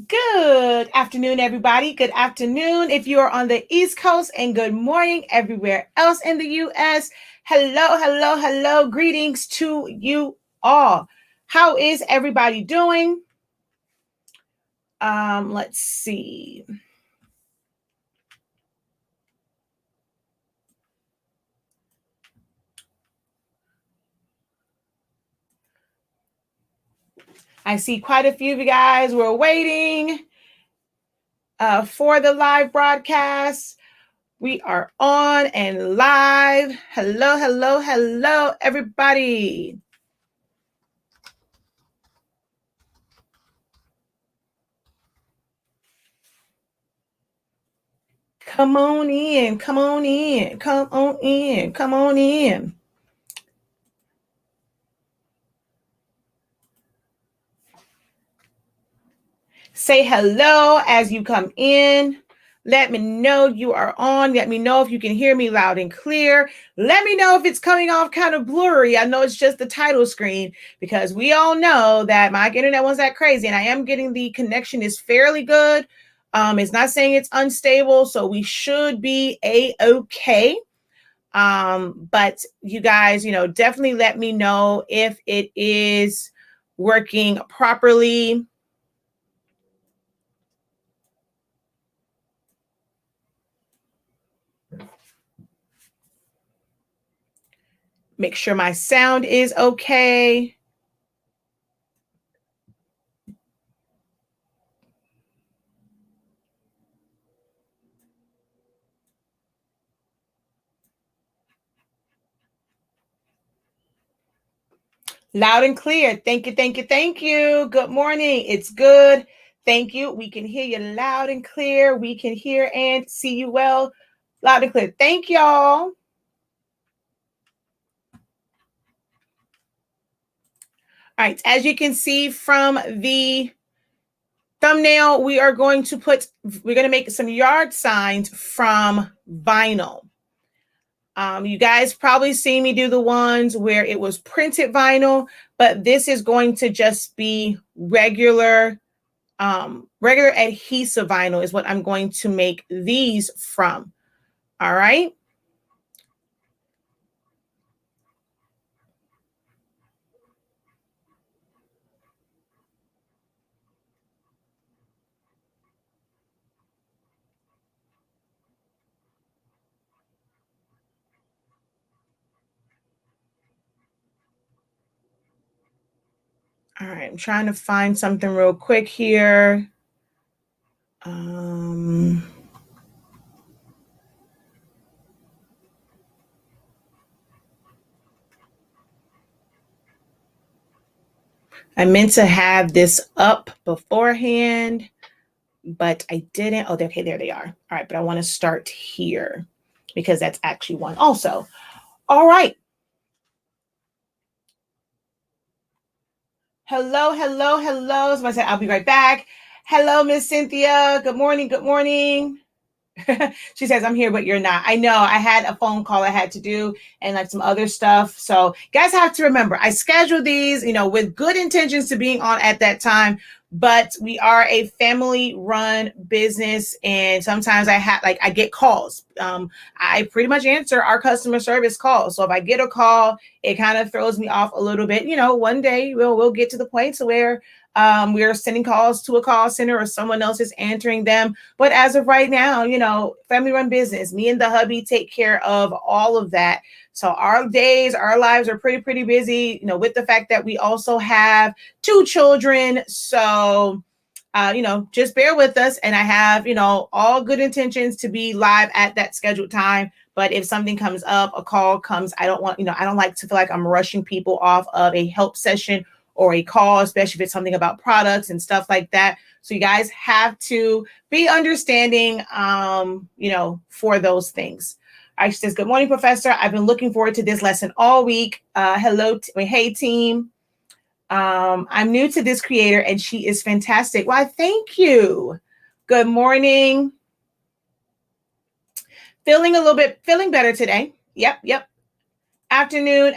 Good afternoon, everybody. Good afternoon if you are on the East Coast, and good morning everywhere else in the U.S. Hello, hello, hello. Greetings to you all. How is everybody doing? Let's see. I see quite a few of you guys were waiting for the live broadcast. We are on and live. Hello, hello, hello, everybody. Come on in, come on in, come on in, come on in. Say hello as you come in. Let me know you are on. Let me know if you can hear me loud and clear. Let me know if it's coming off kind of blurry. I know it's just the title screen because we all know that my internet wasn't that crazy, and I am getting the connection is fairly good. It's not saying it's unstable, so we should be a-okay. But you guys, definitely let me know if it is working properly. Make sure my sound is okay. Loud and clear. Thank you, thank you, thank you. Good morning. It's good. Thank you. We can hear you loud and clear. We can hear and see you well. Loud and clear. Thank y'all. All right. As you can see from the thumbnail, we're going to make some yard signs from vinyl. You guys probably see me do the ones where it was printed vinyl, but this is going to just be regular adhesive vinyl is what I'm going to make these from. All right. All right, I'm trying to find something real quick here. I meant to have this up beforehand, but I didn't. Oh, okay, there they are. All right, but I want to start here because that's actually one also. All right. Hello, hello, hello. So I said, I'll be right back. Hello, Miss Cynthia. Good morning, good morning. She says, I'm here, but you're not. I know I had a phone call I had to do and like some other stuff. So you guys have to remember, I schedule these, with good intentions to being on at that time. But we are a family run business. And sometimes I get calls. I pretty much answer our customer service calls. So if I get a call, it kind of throws me off a little bit. One day we'll get to the point to where we're sending calls to a call center or someone else is answering them. But as of right now, family run business, me and the hubby take care of all of that. So our lives are pretty busy, with the fact that we also have 2 children. So, just bear with us. And I have, all good intentions to be live at that scheduled time. But if something comes up, a call comes, I don't like to feel like I'm rushing people off of a help session or a call, especially if it's something about products and stuff like that. So you guys have to be understanding, for those things. She says, good morning, Professor. I've been looking forward to this lesson all week. Hey, team. I'm new to this creator and she is fantastic. Why, thank you. Good morning. Feeling better today. Yep. Afternoon.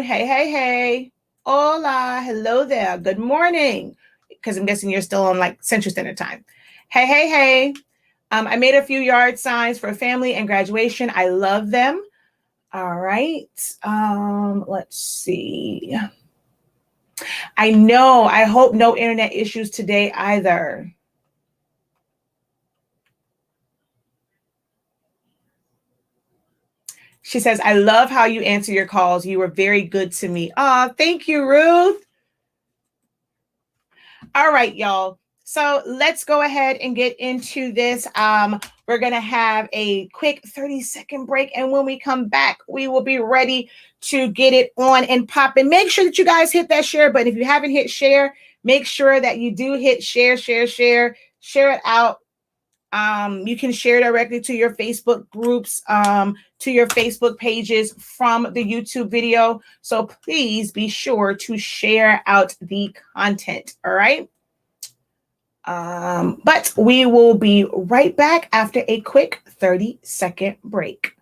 Hey. Hola. Hello there. Good morning. Because I'm guessing you're still on like Central Standard Time. Hey, hey, hey. I made a few yard signs for family and graduation. I love them. All right. Let's see. I know. I hope no internet issues today either. She says, I love how you answer your calls. You were very good to me. Thank you, Ruth. All right, y'all. So let's go ahead and get into this. We're going to have a quick 30-second break. And when we come back, we will be ready to get it on and popping. Make sure that you guys hit that share button. If you haven't hit share, make sure that you do hit share it out. You can share directly to your Facebook groups, to your Facebook pages from the YouTube video. So please be sure to share out the content. All right. But we will be right back after a quick 30-second break.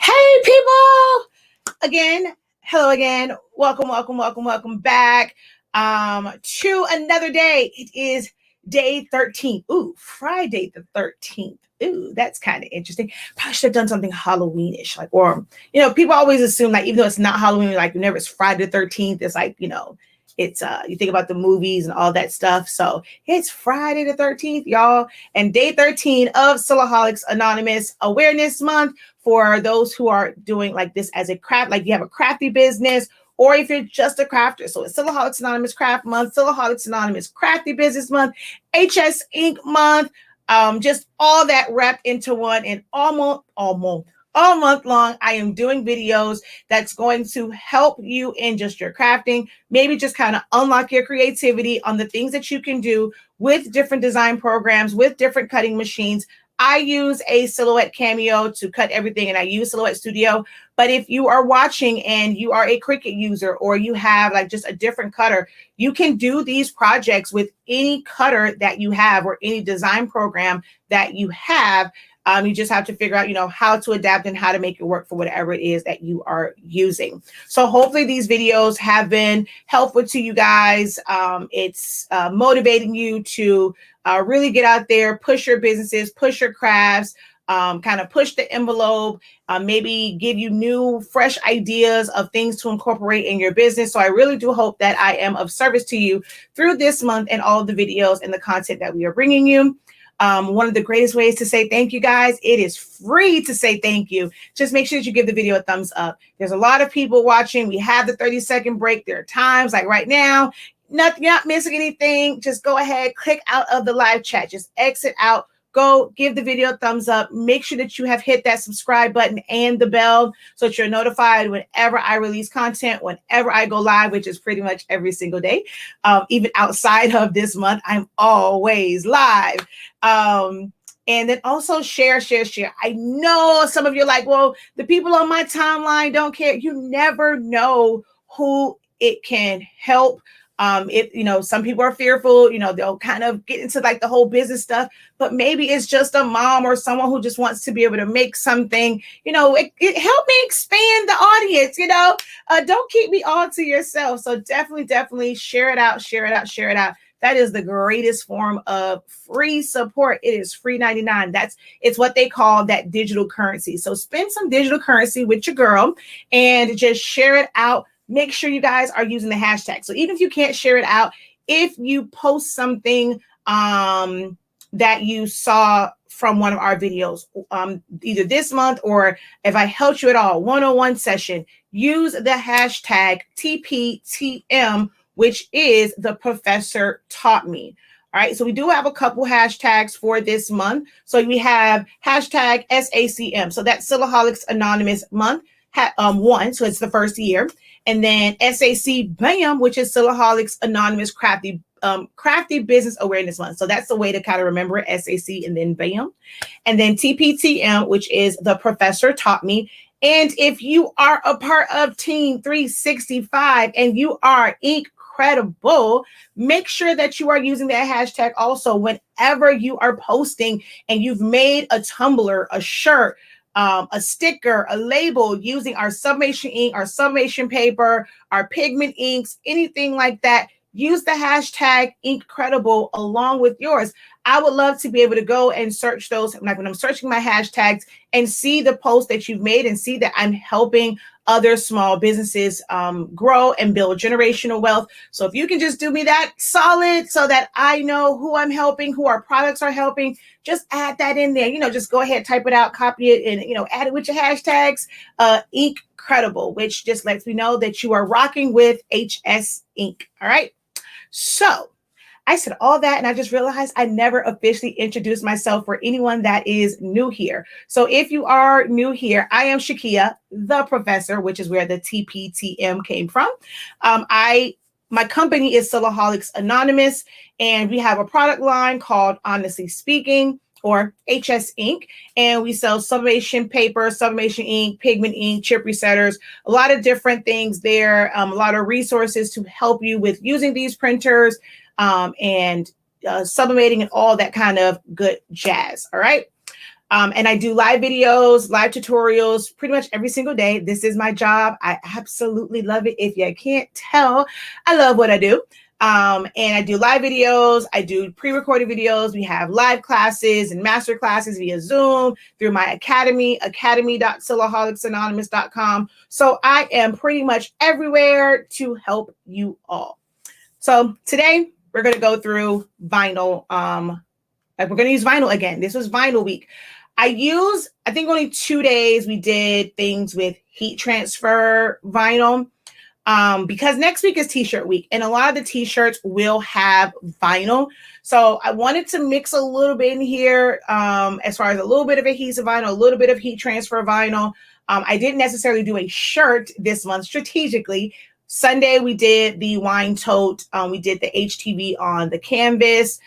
Hey, people! Again, hello again. Welcome back to another day. It is day 13. Ooh, Friday the 13th. Ooh, that's kind of interesting. Probably should have done something Halloweenish, like, or, people always assume, like, even though it's not Halloween, like, whenever it's Friday the 13th, it's like, it's you think about the movies and all that stuff. So it's Friday the 13th, y'all, and day 13 of Silaholics Anonymous Awareness Month for those who are doing like this as a craft, like you have a crafty business, or if you're just a crafter. So it's Silaholics Anonymous Craft Month, Silaholics Anonymous Crafty Business Month, HS Inc. Month, just all that wrapped into one. And all month long, I am doing videos that's going to help you in just your crafting, maybe just kind of unlock your creativity on the things that you can do with different design programs, with different cutting machines. I use a Silhouette Cameo to cut everything, and I use Silhouette Studio. But if you are watching and you are a Cricut user, or you have like just a different cutter, you can do these projects with any cutter that you have or any design program that you have. You just have to figure out, how to adapt and how to make it work for whatever it is that you are using. So hopefully these videos have been helpful to you guys. It's motivating you to really get out there, push your businesses, push your crafts, kind of push the envelope, maybe give you new, fresh ideas of things to incorporate in your business. So I really do hope that I am of service to you through this month and all of the videos and the content that we are bringing you. One of the greatest ways to say thank you, guys, it is free to say thank you. Just make sure that you give the video a thumbs up. There's a lot of people watching. We have the 30-second break. There are times like right now, you're not missing anything. Just go ahead, click out of the live chat. Just exit out. Go give the video a thumbs up. Make sure that you have hit that subscribe button and the bell so that you're notified whenever I release content, whenever I go live, which is pretty much every single day. Even outside of this month, I'm always live. And then also share. I know some of you are like, well, the people on my timeline don't care. You never know who it can help. Some people are fearful, they'll kind of get into like the whole business stuff, but maybe it's just a mom or someone who just wants to be able to make something, it help me expand the audience, don't keep me all to yourself. So definitely share it out. That is the greatest form of free support. It is free 99. It's what they call that digital currency. So spend some digital currency with your girl and just share it out. Make sure you guys are using the hashtag. So even if you can't share it out, if you post something that you saw from one of our videos, either this month or if I helped you at all, 101 session, use the hashtag TPTM, which is the professor taught me. All right, so we do have a couple hashtags for this month. So we have hashtag SACM. So that's Silaholics Anonymous Month. won, so it's the first year. And then SAC BAM, which is Silaholics Anonymous Crafty Business Awareness Month. So that's the way to kind of remember it, SAC and then BAM. And then TPTM, which is the professor taught me. And if you are a part of Team 365 and you are incredible, make sure that you are using that hashtag also whenever you are posting and you've made a tumbler, a shirt, a sticker, a label using our sublimation ink, our sublimation paper, our pigment inks, anything like that. Use the hashtag Incredible along with yours. I would love to be able to go and search those, like when I'm searching my hashtags, and see the posts that you've made and see that I'm helping other small businesses grow and build generational wealth. So if you can just do me that solid so that I know who I'm helping, who our products are helping, just add that in there. Just go ahead, type it out, copy it, and, add it with your hashtags, Incredible, which just lets me know that you are rocking with HS Ink. All right. So I said all that, and I just realized I never officially introduced myself for anyone that is new here. So if you are new here, I am Shakia, the professor, which is where the TPTM came from. My company is Silaholics Anonymous, and we have a product line called Honestly Speaking, or HS Ink, and we sell sublimation paper, sublimation ink, pigment ink, chip resetters, a lot of different things there, a lot of resources to help you with using these printers, and sublimating and all that kind of good jazz. All right. And I do live videos, live tutorials pretty much every single day. This is my job. I absolutely love it. If you can't tell, I love what I do. And I do live videos. I do pre-recorded videos. We have live classes and master classes via Zoom through my academy, academy.silaholicsAnonymous.com. So I am pretty much everywhere to help you all. So today we're going to go through vinyl. We're going to use vinyl again. This was vinyl week. I think only 2 days we did things with heat transfer vinyl. Because next week is t-shirt week, and a lot of the t-shirts will have vinyl. So I wanted to mix a little bit in here, as far as a little bit of adhesive vinyl, a little bit of heat transfer vinyl. I didn't necessarily do a shirt this month strategically. Sunday, we did the wine tote. We did the HTV on the canvas.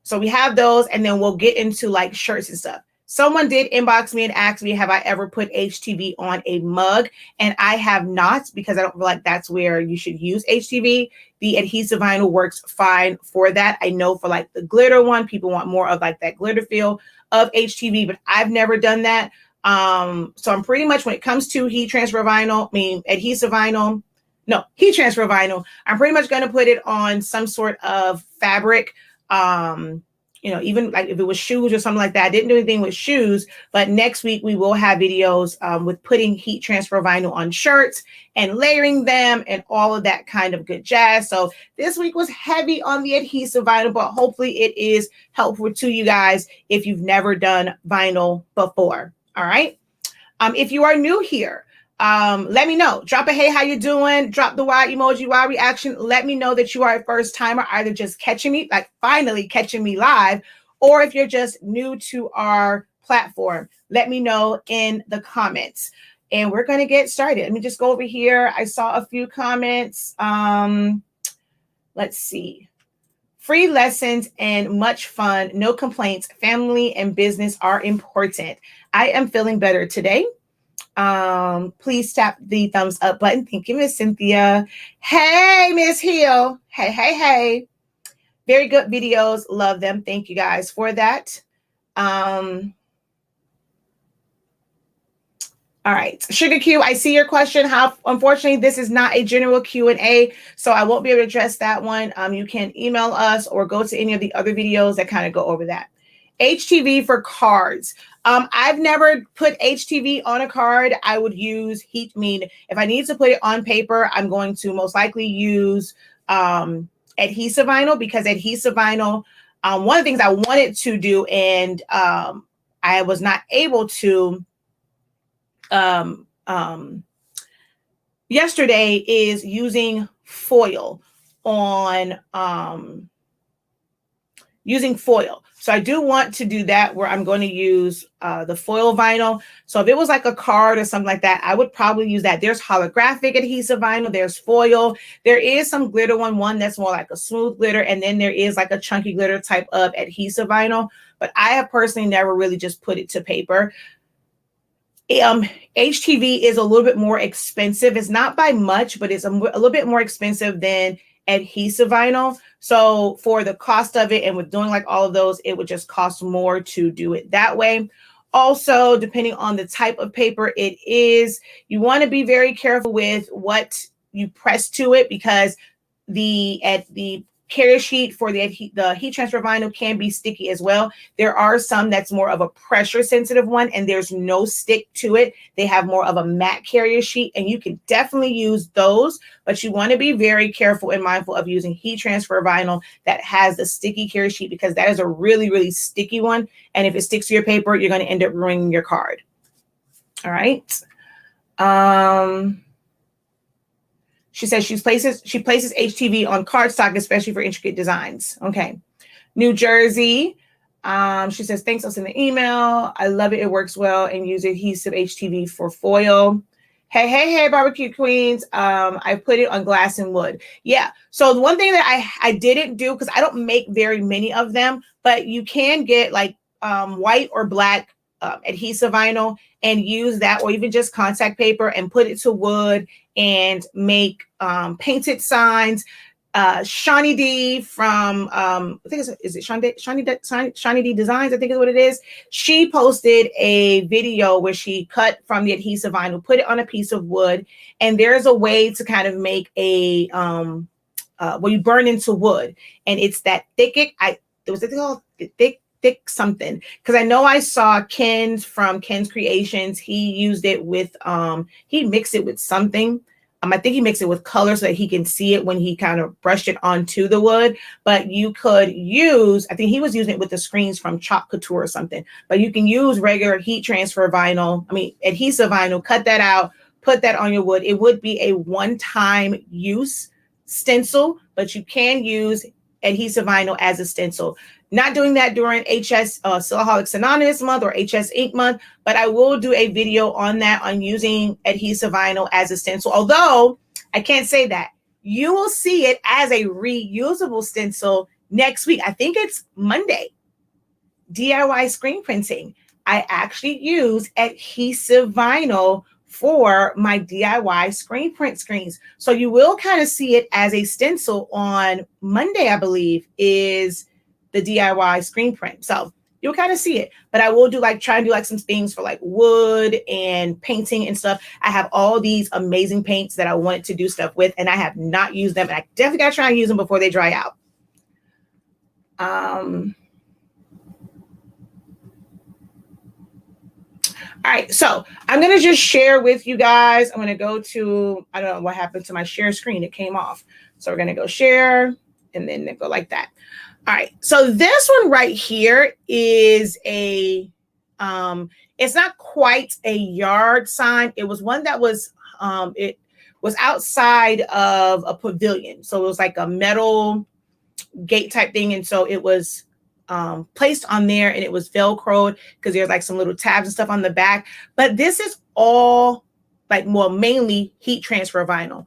So we have those, and then we'll get into like shirts and stuff. Someone did inbox me and ask me, have I ever put HTV on a mug? And I have not, because I don't feel like that's where you should use HTV. The adhesive vinyl works fine for that. I know for like the glitter one, people want more of like that glitter feel of HTV, but I've never done that. So I'm pretty much, when it comes to heat transfer vinyl, heat transfer vinyl, I'm pretty much going to put it on some sort of fabric. Even like if it was shoes or something like that. I didn't do anything with shoes, but next week we will have videos with putting heat transfer vinyl on shirts and layering them and all of that kind of good jazz. So this week was heavy on the adhesive vinyl, but hopefully it is helpful to you guys if you've never done vinyl before. All right. If you are new here, let me know. Drop a hey, how you doing? Drop the Y emoji, Y reaction. Let me know that you are a first timer, either just catching me, like finally catching me live, or if you're just new to our platform, let me know in the comments. And we're going to get started. Let me just go over here. I saw a few comments. Let's see. Free lessons and much fun. No complaints. Family and business are important. I am feeling better today. Please tap the thumbs up button. Thank you, Miss Cynthia. Hey, Miss Hill. Hey. Very good videos. Love them. Thank you guys for that. All right, Sugar Q, I see your question. Unfortunately, this is not a general Q&A, so I won't be able to address that one. You can email us or go to any of the other videos that kind of go over that. HTV for cards. I've never put HTV on a card. I would use heat. If I need to put it on paper, I'm going to most likely use adhesive vinyl, because adhesive vinyl, one of the things I wanted to do, and I was not able to yesterday, is using foil on using foil. So I do want to do that where I'm going to use the foil vinyl. So if it was like a card or something like that, I would probably use that. There's holographic adhesive vinyl, there's foil. There is some glitter one that's more like a smooth glitter. And then there is like a chunky glitter type of adhesive vinyl. But I have personally never really just put it to paper. HTV is a little bit more expensive. It's not by much, but it's a little bit more expensive than adhesive vinyl. So for the cost of it and with doing like all of those, it would just cost more to do it that way. Also, depending on the type of paper it is, you want to be very careful with what you press to it, because the carrier sheet for the heat transfer vinyl can be sticky as well. There are some that's more of a pressure sensitive one and there's no stick to it. They have more of a matte carrier sheet and you can definitely use those, but you want to be very careful and mindful of using heat transfer vinyl that has the sticky carrier sheet, because that is a really, really sticky one. And if it sticks to your paper, you're going to end up ruining your card. All right. She says she places HTV on cardstock, especially for intricate designs. Okay. New Jersey. She says, thanks, I'll send the email. I love it. It works well, and use adhesive HTV for foil. Hey, barbecue queens. I put it on glass and wood. Yeah. So the one thing that I didn't do, because I don't make very many of them, but you can get like white or black adhesive vinyl and use that, or even just contact paper and put it to wood and make painted signs. Shawnee D from I think is it Shawnee D Designs, I think is what it is. She posted a video where she cut from the adhesive vinyl, put it on a piece of wood, and there's a way to kind of make a where you burn into wood, and it's that thick something, because I know I saw Ken from Ken's Creations. He used it with he mixed it with something. I think he mixed it with color so that he can see it when he kind of brushed it onto the wood. But you could use, I think he was using it with the screens from Chalk Couture or something. But you can use regular heat transfer vinyl, adhesive vinyl, cut that out, put that on your wood. It would be a one-time use stencil, but you can use adhesive vinyl as a stencil. Not doing that during HS Silaholics Anonymous month or HS Ink month, but I will do a video on that, on using adhesive vinyl as a stencil. Although I can't say that. You will see it as a reusable stencil next week. I think it's Monday. DIY screen printing. I actually use adhesive vinyl for my DIY screen print screens. So you will kind of see it as a stencil on Monday, I believe, is the DIY screen print. So you'll kind of see it, but I will try and do like some things for like wood and painting and stuff. I have all these amazing paints that I wanted to do stuff with, and I have not used them. And I definitely got to try and use them before they dry out. All right, so I'm going to just share with you guys. I'm going to go to, I don't know what happened to my share screen. It came off. So we're going to go share and then go like that. All right, so this one right here is a, it's not quite a yard sign. It was one that was, it was outside of a pavilion. So it was like a metal gate type thing. And so it was placed on there, and it was Velcroed because there's like some little tabs and stuff on the back. But this is all like more mainly heat transfer vinyl.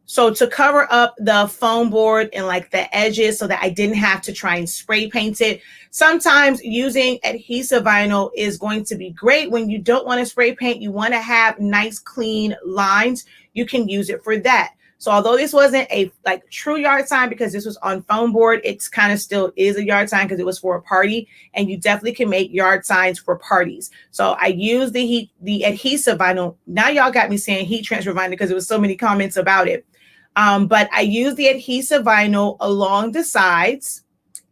So to cover up the foam board and like the edges so that I didn't have to try and spray paint it. Sometimes using adhesive vinyl is going to be great when you don't want to spray paint. You want to have nice clean lines. You can use it for that. So although this wasn't a like true yard sign because this was on foam board, it's kind of still is a yard sign because it was for a party, and you definitely can make yard signs for parties. So I use the adhesive vinyl. Now y'all got me saying heat transfer vinyl because there was so many comments about it. But I use the adhesive vinyl along the sides,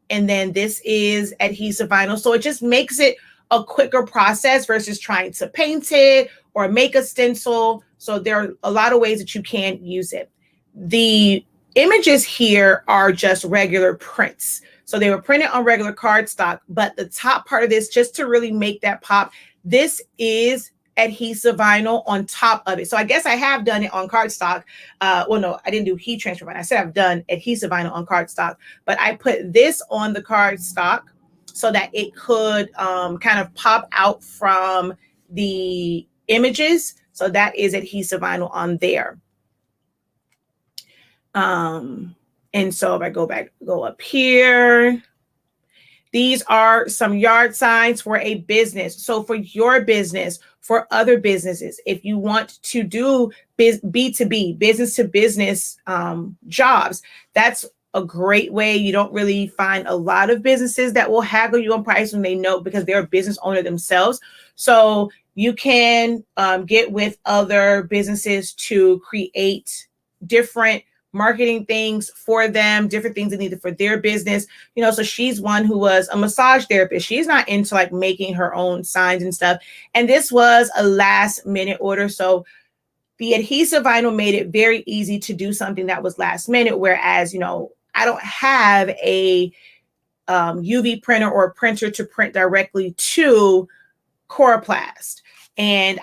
and then this is adhesive vinyl. So it just makes it a quicker process versus trying to paint it or make a stencil. So there are a lot of ways that you can use it. The images here are just regular prints. So they were printed on regular cardstock, but the top part of this, just to really make that pop, this is adhesive vinyl on top of it. So I guess I have done it on cardstock. Well, no, I didn't do heat transfer vinyl. I said I've done adhesive vinyl on cardstock, but I put this on the cardstock so that it could kind of pop out from the images. So that is adhesive vinyl on there. And so if I go up here, these are some yard signs for a business. So for your business, for other businesses, if you want to do B2B, business to business jobs, that's a great way. You don't really find a lot of businesses that will haggle you on price when they know, because they're a business owner themselves. So you can get with other businesses to create different marketing things for them, different things they needed for their business. You know, so she's one who was a massage therapist. She's not into like making her own signs and stuff. And this was a last minute order. So the adhesive vinyl made it very easy to do something that was last minute. Whereas, you know, I don't have a UV printer or a printer to print directly to Coroplast. And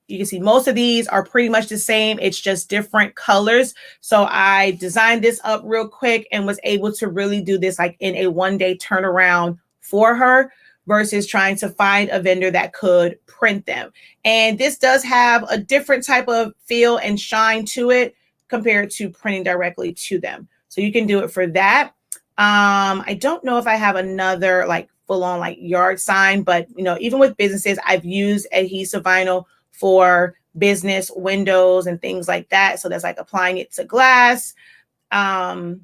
you can see most of these are pretty much the same. It's just different colors. So I designed this up real quick and was able to really do this like in a 1-day turnaround for her versus trying to find a vendor that could print them. And this does have a different type of feel and shine to it compared to printing directly to them. So you can do it for that. I don't know if I have another like full on like yard sign, but you know, even with businesses, I've used adhesive vinyl for business windows and things like that. So that's like applying it to glass. So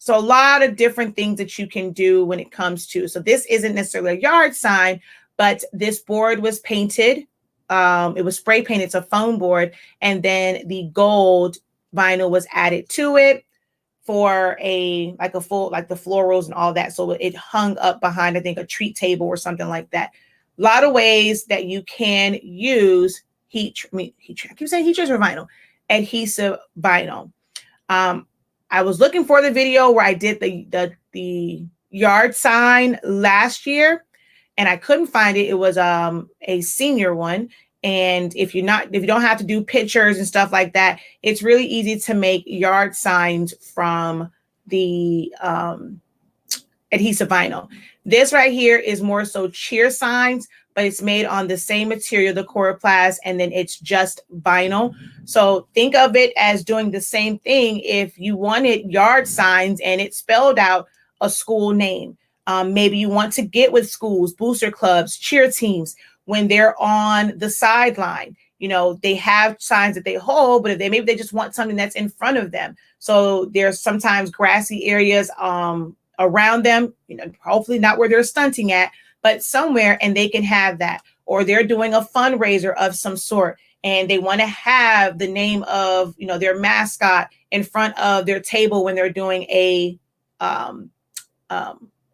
a lot of different things that you can do when it comes to, so this isn't necessarily a yard sign, but this board was painted. It was spray painted. It's a foam board. And then the gold vinyl was added to it for the florals and all that. So it hung up behind, I think, a treat table or something like that. A lot of ways that you can use I keep saying heat transfer vinyl, adhesive vinyl. I was looking for the video where I did the yard sign last year, and I couldn't find it. It was a senior one. And if you don't have to do pictures and stuff like that, it's really easy to make yard signs from the adhesive vinyl. This right here is more so cheer signs, but it's made on the same material, the Coroplast, and then it's just vinyl. So think of it as doing the same thing if you wanted yard signs and it spelled out a school name. Maybe you want to get with schools, booster clubs, cheer teams when they're on the sideline. You know, they have signs that they hold, but maybe they just want something that's in front of them. So there's sometimes grassy areas around them, you know, hopefully not where they're stunting at, but somewhere, and they can have that. Or they're doing a fundraiser of some sort and they want to have the name of, you know, their mascot in front of their table when they're doing a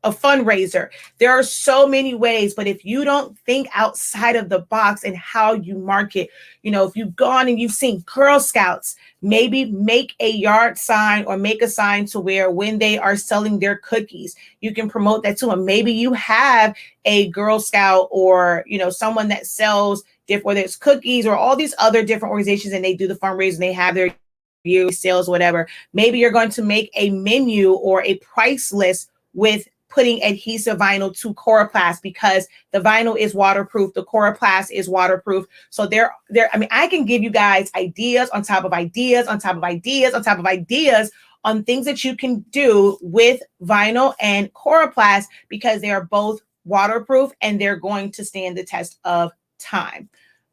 fundraiser. There are so many ways, but if you don't think outside of the box and how you market, you know, if you've gone and you've seen Girl Scouts, maybe make a yard sign or make a sign to where when they are selling their cookies, you can promote that to them. Maybe you have a Girl Scout or, you know, someone that sells whether it's cookies or all these other different organizations, and they do the fundraising, they have their yearly sales, whatever. Maybe you're going to make a menu or a price list with putting adhesive vinyl to Coroplast, because the vinyl is waterproof, the Coroplast is waterproof. So I can give you guys ideas on top of ideas on top of ideas on top of ideas on things that you can do with vinyl and Coroplast, because they are both waterproof and they're going to stand the test of time.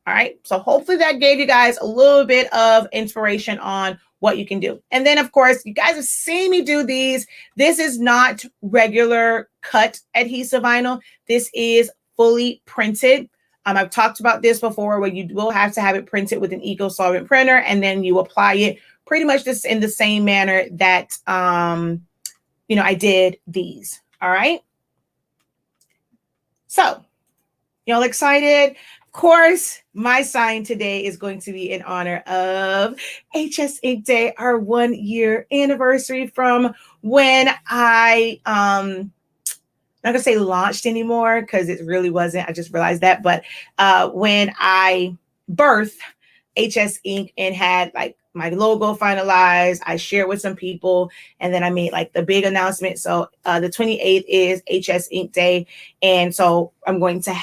All right. So hopefully that gave you guys a little bit of inspiration on what you can do. And then, of course, you guys have seen me do these. This is not regular cut adhesive vinyl. This is fully printed. I've talked about this before, where you will have to have it printed with an eco-solvent printer, and then you apply it pretty much just in the same manner that, I did these. All right. So, y'all excited? Of course, my sign today is going to be in honor of HS Ink Day, our 1-year anniversary from when I not gonna say launched anymore because it really wasn't. I just realized that. But when I birthed HS Ink and had like my logo finalized, I shared with some people, and then I made like the big announcement. So the 28th is HS Ink Day, and so I'm going to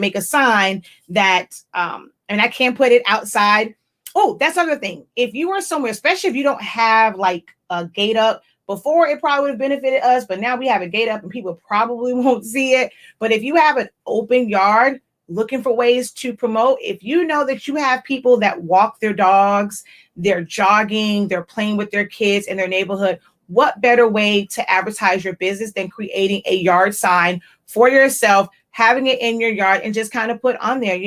make a sign that and I can't put it outside. Oh, that's another thing. If you are somewhere, especially if you don't have like a gate up, before it probably would have benefited us, but now we have a gate up and people probably won't see it. But if you have an open yard, looking for ways to promote, if you know that you have people that walk their dogs, they're jogging, they're playing with their kids in their neighborhood, what better way to advertise your business than creating a yard sign for yourself, having it in your yard, and just kind of put on there,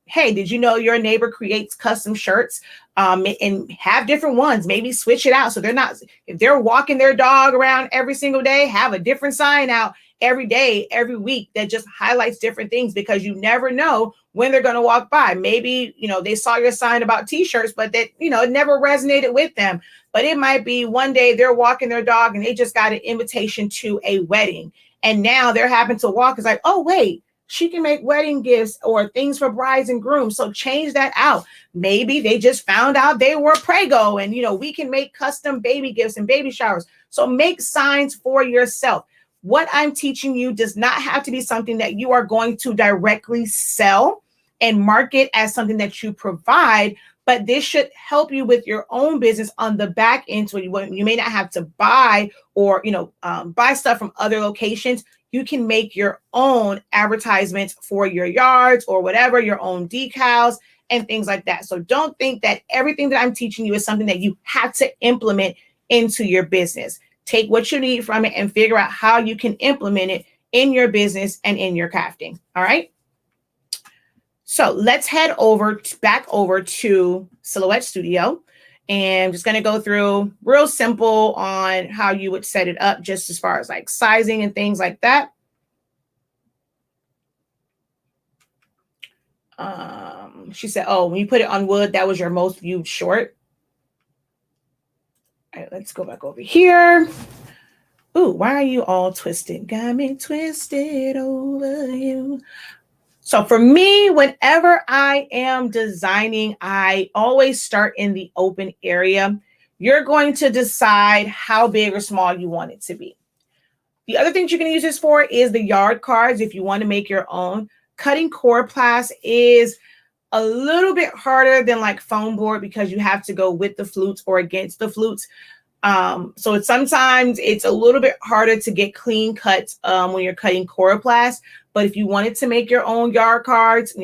hey, did you know your neighbor creates custom shirts? And have different ones, maybe switch it out. So if they're walking their dog around every single day, have a different sign out every day, every week that just highlights different things, because you never know when they're going to walk by. Maybe, they saw your sign about t-shirts, but that, it never resonated with them. But it might be one day they're walking their dog and they just got an invitation to a wedding. And now they're having to walk. It's like, oh, wait, she can make wedding gifts or things for brides and grooms. So change that out. Maybe they just found out they were prego and, we can make custom baby gifts and baby showers. So make signs for yourself. What I'm teaching you does not have to be something that you are going to directly sell and market as something that you provide, but this should help you with your own business on the back end. So you may not have to buy or, buy stuff from other locations. You can make your own advertisements for your yards or whatever, your own decals and things like that. So don't think that everything that I'm teaching you is something that you have to implement into your business. Take what you need from it and figure out how you can implement it in your business and in your crafting. All right. So let's head back over to Silhouette Studio. And I'm just going to go through real simple on how you would set it up, just as far as like sizing and things like that. She said, oh, when you put it on wood, that was your most viewed short. All right, let's go back over here. Ooh, why are you all twisted? Got me twisted over you. So for me, whenever I am designing, I always start in the open area. You're going to decide how big or small you want it to be. The other things you can use this for is the yard cards if you want to make your own. Cutting coroplast is a little bit harder than like foam board because you have to go with the flutes or against the flutes. So sometimes it's a little bit harder to get clean cuts when you're cutting coroplast. But if you wanted to make your own yard cards,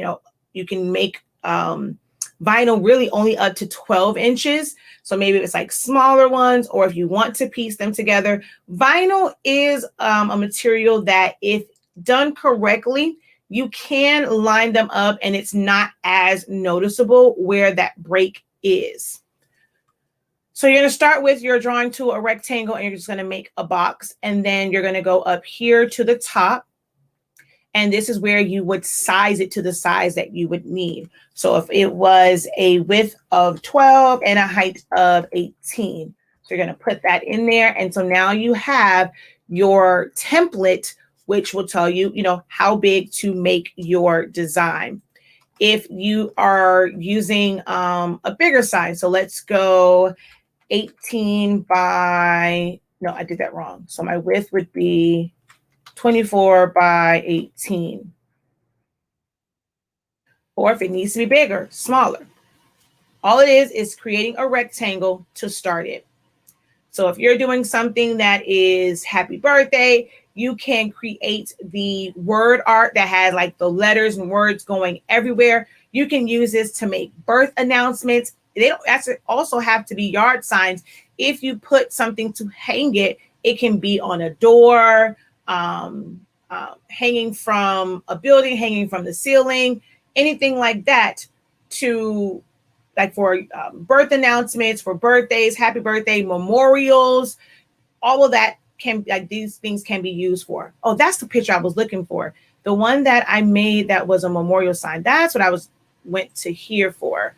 you can make vinyl really only up to 12 inches. So maybe it's like smaller ones, or if you want to piece them together. Vinyl is a material that if done correctly, you can line them up and it's not as noticeable where that break is. So you're going to start with your drawing tool, a rectangle, and you're just going to make a box. And then you're going to go up here to the top. And this is where you would size it to the size that you would need. So if it was a width of 12 and a height of 18, so you're going to put that in there. And so now you have your template, which will tell you, how big to make your design. If you are using a bigger size, so let's go 18 by, no, I did that wrong. So my width would be 24 by 18. Or if it needs to be bigger, smaller. All it is creating a rectangle to start it. So if you're doing something that is happy birthday, you can create the word art that has like the letters and words going everywhere. You can use this to make birth announcements. They don't also have to be yard signs. If you put something to hang it, it can be on a door, hanging from a building, hanging from the ceiling, anything like that, to like for birth announcements, for birthdays, happy birthday, memorials, all of that can, like, these things can be used for. Oh, that's the picture I was looking for. The one that I made that was a memorial sign. That's what I went to here for.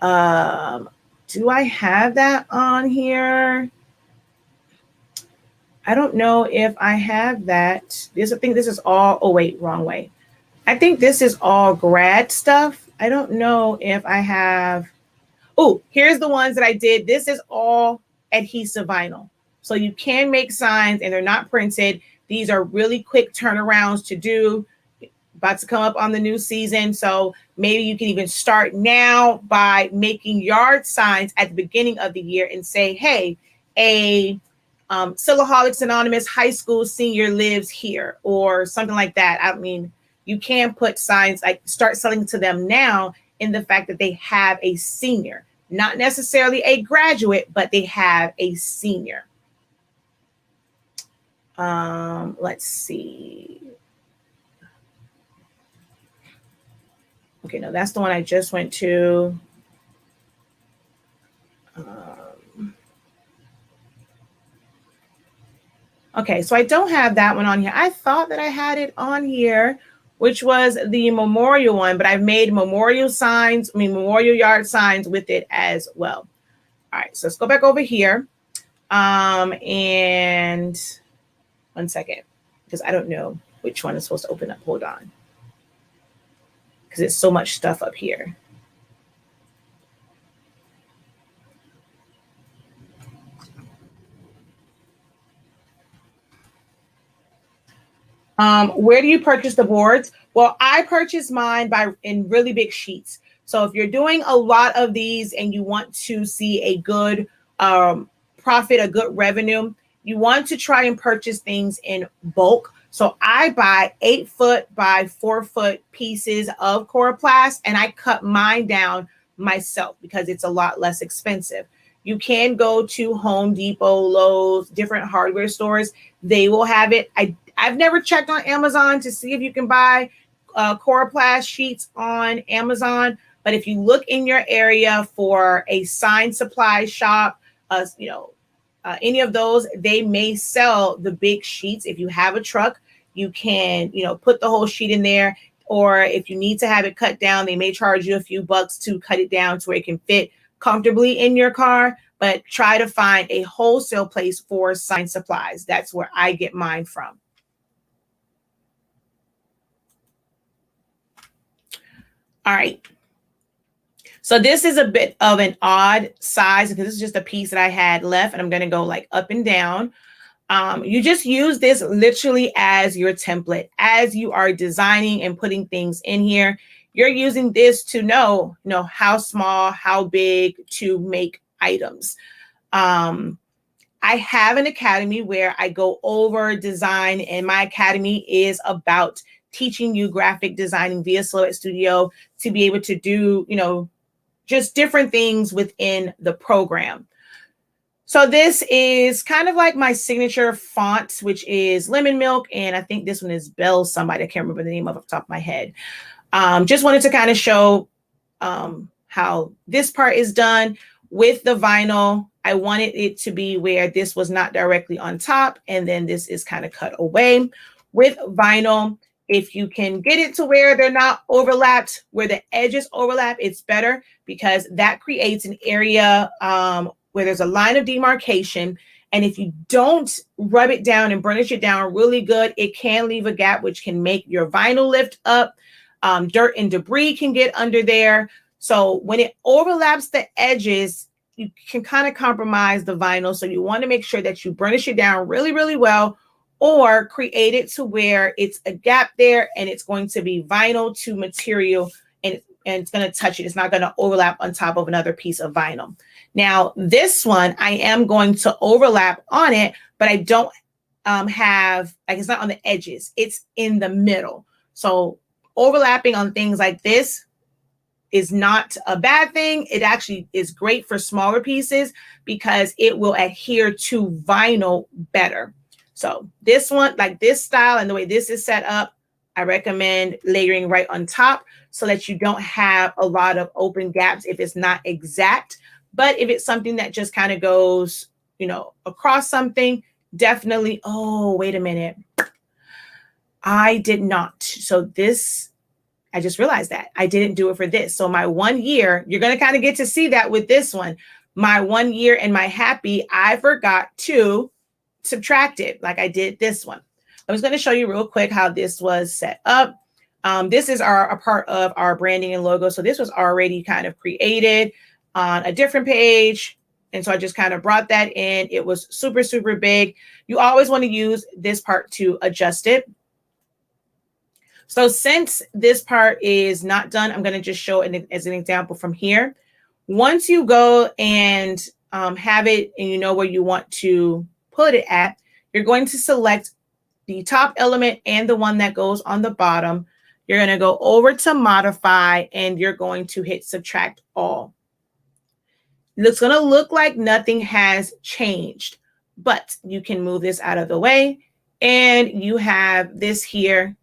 Do I have that on here? I don't know if I have that. I think this is all, oh wait, wrong way. I think this is all grad stuff. I don't know if I have, oh, here's the ones that I did. This is all adhesive vinyl. So you can make signs and they're not printed. These are really quick turnarounds to do. About to come up on the new season. So maybe you can even start now by making yard signs at the beginning of the year and say, hey, a Silaholics Anonymous high school senior lives here or something like that. I mean, you can put signs, like start selling to them now in the fact that they have a senior, not necessarily a graduate, but they have a senior. Let's see. Okay, no, that's the one I just went to. Okay, so I don't have that one on here. I thought that I had it on here, which was the memorial one, but I've made memorial signs, memorial yard signs with it as well. All right, so let's go back over here. And one second, because I don't know which one is supposed to open up. Hold on. Because it's so much stuff up here. Where do you purchase the boards? Well, I purchase mine in really big sheets. So if you're doing a lot of these and you want to see a good profit, a good revenue, you want to try and purchase things in bulk. So I buy 8-foot by 4-foot pieces of Coroplast and I cut mine down myself because it's a lot less expensive. You can go to Home Depot, Lowe's, different hardware stores. They will have it. I've never checked on Amazon to see if you can buy Coroplast sheets on Amazon. But if you look in your area for a sign supply shop, any of those, they may sell the big sheets. If you have a truck, you can, put the whole sheet in there. Or if you need to have it cut down, they may charge you a few bucks to cut it down to where it can fit comfortably in your car. But try to find a wholesale place for sign supplies. That's where I get mine from. All right. So this is a bit of an odd size because this is just a piece that I had left and I'm going to go like up and down. You just use this literally as your template. As you are designing and putting things in here, you're using this to know how small, how big to make items. I have an academy where I go over design, and my academy is about teaching you graphic designing via Silhouette Studio to be able to do, just different things within the program. So this is kind of like my signature font, which is Lemon Milk. And I think this one is Bell somebody. I can't remember the name off the top of my head. Just wanted to kind of show how this part is done with the vinyl. I wanted it to be where this was not directly on top. And then this is kind of cut away. With vinyl, if you can get it to where they're not overlapped, where the edges overlap, it's better because that creates an area where there's a line of demarcation. And if you don't rub it down and burnish it down really good, it can leave a gap, which can make your vinyl lift up. Dirt and debris can get under there. So when it overlaps the edges, you can kind of compromise the vinyl. So you want to make sure that you burnish it down really, really well, or create it to where it's a gap there and it's going to be vinyl to material and it's going to touch it. It's not going to overlap on top of another piece of vinyl. Now, this one, I am going to overlap on it, but I don't have, like, it's not on the edges. It's in the middle. So overlapping on things like this is not a bad thing. It actually is great for smaller pieces because it will adhere to vinyl better. So this one, like this style and the way this is set up, I recommend layering right on top so that you don't have a lot of open gaps if it's not exact. But if it's something that just kind of goes, across something, definitely, oh, wait a minute. I did not. So this, I just realized that I didn't do it for this. So my 1 year, you're going to kind of get to see that with this one. My 1 year and my happy, I forgot to subtract it like I did this one. I was going to show you real quick how this was set up. This is a part of our branding and logo. So this was already kind of created on a different page. And so I just kind of brought that in. It was super, super big. You always want to use this part to adjust it. So since this part is not done, I'm going to just show it as an example from here. Once you go and have it and you know where you want to put it at, you're going to select the top element and the one that goes on the bottom. You're going to go over to modify and you're going to hit subtract all. It's going to look like nothing has changed, but you can move this out of the way and you have this here,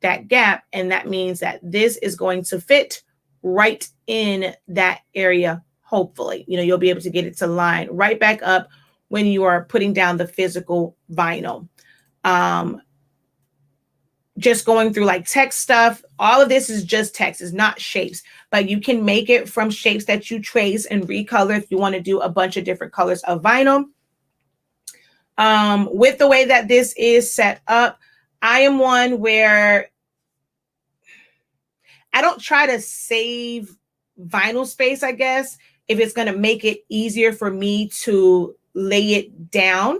that gap, and that means that this is going to fit right in that area. Hopefully, you'll be able to get it to line right back up when you are putting down the physical vinyl. Just going through like text stuff, all of this is just text, it's not shapes, but you can make it from shapes that you trace and recolor if you want to do a bunch of different colors of vinyl. With the way that this is set up, I am one where I don't try to save vinyl space, I guess, if it's going to make it easier for me to lay it down.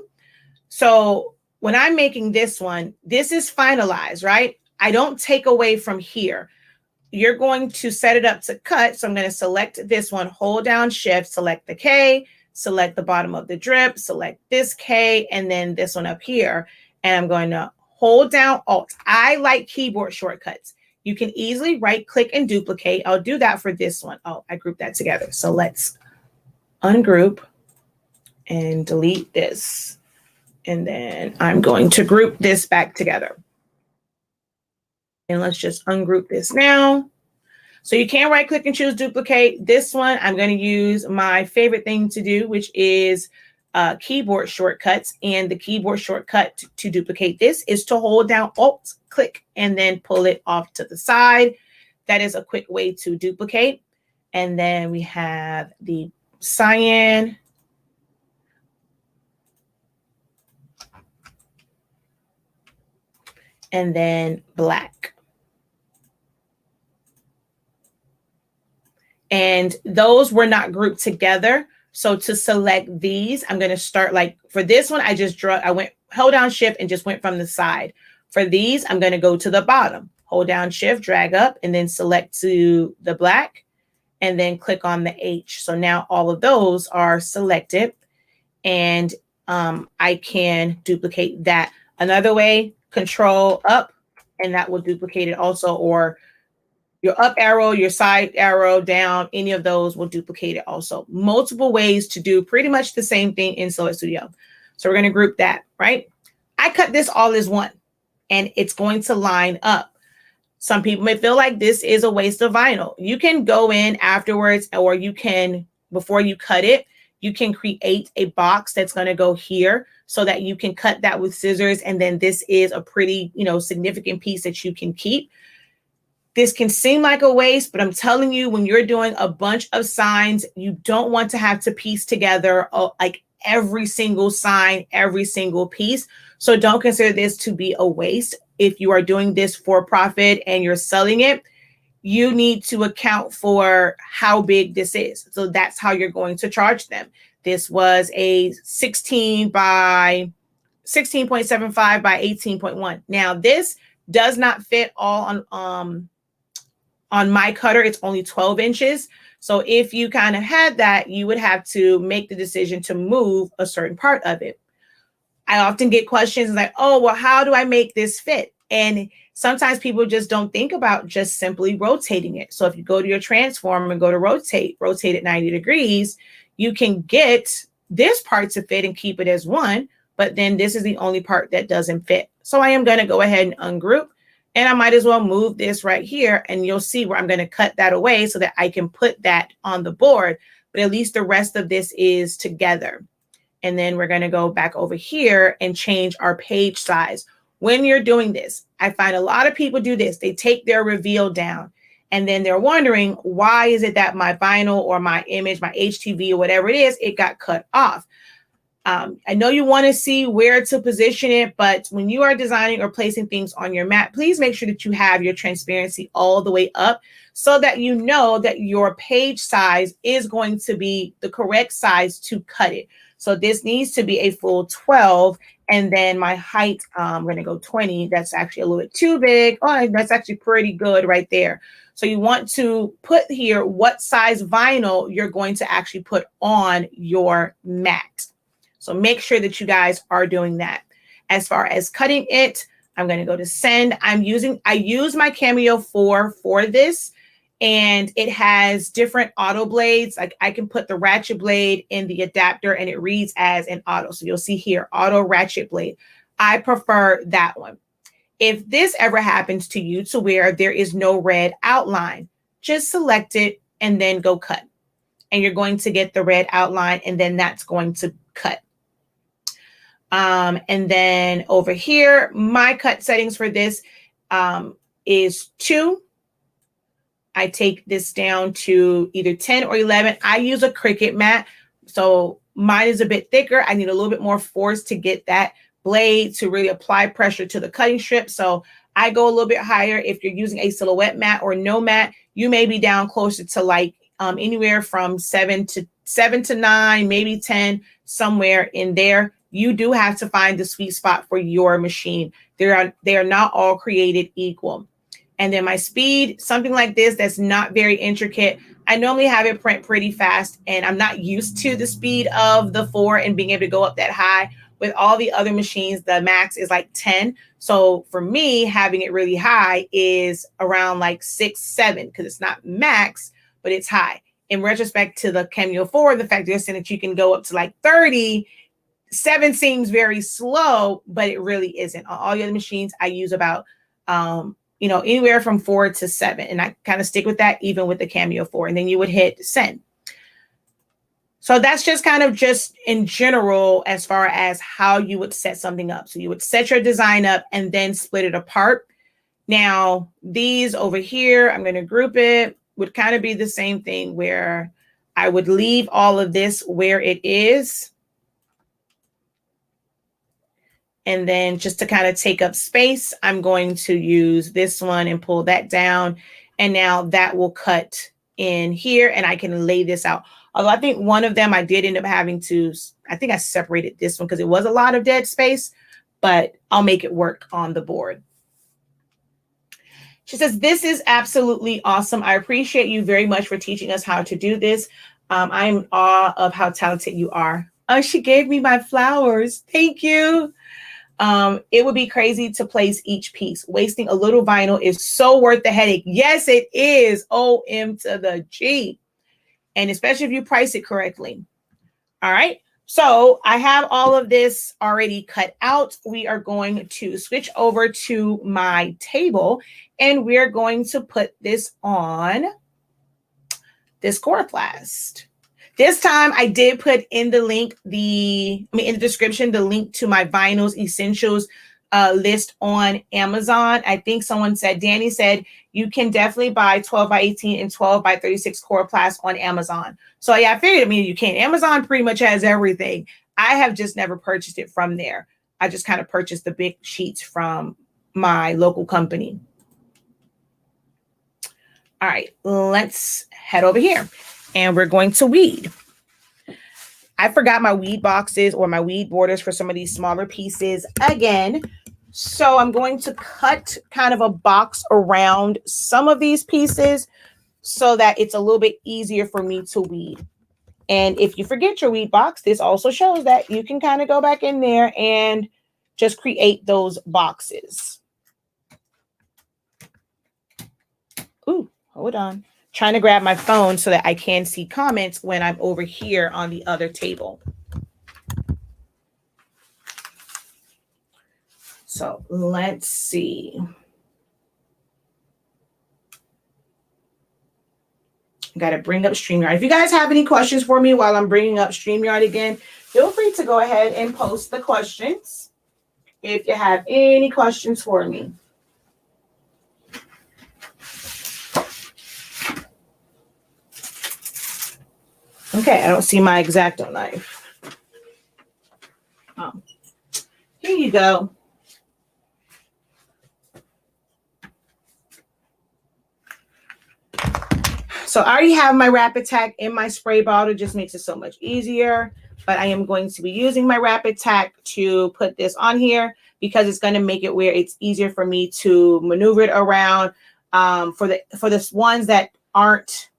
So when I'm making this one, this is finalized, right? I don't take away from here. You're going to set it up to cut. So I'm going to select this one, hold down shift, select the K, select the bottom of the drip, select this K, and then this one up here. And I'm going to hold down Alt. I like keyboard shortcuts. You can easily right click and duplicate. I'll do that for this one. Oh, I grouped that together. So let's ungroup and delete this. And then I'm going to group this back together. And let's just ungroup this now. So you can right click and choose duplicate. This one, I'm going to use my favorite thing to do, which is keyboard shortcuts. And the keyboard shortcut to duplicate this is to hold down Alt, click, and then pull it off to the side. That is a quick way to duplicate. And then we have the cyan. And then black. And those were not grouped together. So to select these, I'm going to start like for this one, held down shift and just went from the side. For these, I'm going to go to the bottom, hold down shift, drag up, and then select to the black, and then click on the H. So now all of those are selected, and I can duplicate that. Another way, Control up, and that will duplicate it also, or your up arrow, your side arrow down, any of those will duplicate it also. Multiple ways to do pretty much the same thing in Silhouette Studio. So we're going to group that, right? I cut this all as one, and it's going to line up. Some people may feel like this is a waste of vinyl. You can go in afterwards, or you can, before you cut it, you can create a box that's going to go here so that you can cut that with scissors. And then this is a pretty, significant piece that you can keep. This can seem like a waste, but I'm telling you, when you're doing a bunch of signs, you don't want to have to piece together like every single sign, every single piece. So don't consider this to be a waste. If you are doing this for profit and you're selling it, you need to account for how big this is. So that's how you're going to charge them. This was a 16.75 by 18.1. Now this does not fit all on my cutter. It's only 12 inches. So if you kind of had that, you would have to make the decision to move a certain part of it. I often get questions like, oh, well, how do I make this fit? And sometimes people just don't think about just simply rotating it. So if you go to your transform and go to rotate it 90 degrees, you can get this part to fit and keep it as one, but then this is the only part that doesn't fit. So I am going to go ahead and ungroup, and I might as well move this right here, and you'll see where I'm going to cut that away so that I can put that on the board, but at least the rest of this is together. And then we're going to go back over here and change our page size. When you're doing this, I find a lot of people do this. They take their reveal down, and then they're wondering, why is it that my vinyl or my image, my HTV or whatever it is, it got cut off? I know you want to see where to position it, but when you are designing or placing things on your mat, please make sure that you have your transparency all the way up so that you know that your page size is going to be the correct size to cut it. So this needs to be a full 12. And then my height, I'm going to go 20. That's actually a little bit too big. Oh, that's actually pretty good right there. So you want to put here what size vinyl you're going to actually put on your mat. So make sure that you guys are doing that. As far as cutting it, I'm going to go to send. I use my Cameo 4 for this, and it has different auto blades. Like I can put the ratchet blade in the adapter and it reads as an auto. So you'll see here, auto ratchet blade. I prefer that one. If this ever happens to you to where there is no red outline, just select it and then go cut. And you're going to get the red outline, and then that's going to cut. And then over here, my cut settings for this is 2. I take this down to either 10 or 11. I use a Cricut mat, so mine is a bit thicker. I need a little bit more force to get that blade to really apply pressure to the cutting strip. So I go a little bit higher. If you're using a silhouette mat or no mat, you may be down closer to like anywhere from 7 to 9, maybe 10, somewhere in there. You do have to find the sweet spot for your machine. They are not all created equal. And then my speed, something like this that's not very intricate. I normally have it print pretty fast, and I'm not used to the speed of the 4 and being able to go up that high. With all the other machines, the max is like 10. So for me, having it really high is around like 6, 7, because it's not max, but it's high. In retrospect to the Cameo 4, the fact that you can go up to like 30, 7 seems very slow, but it really isn't. On all the other machines, I use about, anywhere from 4 to 7. And I kind of stick with that even with the Cameo 4. And then you would hit send. So that's just kind of just in general as far as how you would set something up. So you would set your design up and then split it apart. Now, these over here, I'm going to group it, would kind of be the same thing where I would leave all of this where it is. And then just to kind of take up space, I'm going to use this one and pull that down. And now that will cut in here and I can lay this out. Although I think one of them I did end up having to, I think I separated this one because it was a lot of dead space, but I'll make it work on the board. She says, this is absolutely awesome. I appreciate you very much for teaching us how to do this. I'm in awe of how talented you are. Oh, she gave me my flowers. Thank you. It would be crazy to place each piece. Wasting a little vinyl is so worth the headache. Yes, it is. OM to the G. And especially if you price it correctly. All right. So I have all of this already cut out. We are going to switch over to my table and we're going to put this on this Coroplast. This time I did put in the link, in the description, the link to my vinyls essentials list on Amazon. I think someone said, Danny said, you can definitely buy 12 by 18 and 12 by 36 Coroplast on Amazon. So yeah, I figured, you can. Amazon pretty much has everything. I have just never purchased it from there. I just kind of purchased the big sheets from my local company. All right, let's head over here. And we're going to weed. I forgot my weed boxes or my weed borders for some of these smaller pieces again. So I'm going to cut kind of a box around some of these pieces so that it's a little bit easier for me to weed. And if you forget your weed box, this also shows that you can kind of go back in there and just create those boxes. Ooh, hold on. Trying to grab my phone so that I can see comments when I'm over here on the other table. So let's see. Got to bring up StreamYard. If you guys have any questions for me while I'm bringing up StreamYard again, feel free to go ahead and post the questions if you have any questions for me. Okay, I don't see my X-Acto knife. Oh, here you go. So I already have my Rapid Tack in my spray bottle, just makes it so much easier. But I am going to be using my Rapid Tack to put this on here because it's going to make it where it's easier for me to maneuver it around. For the ones that aren't,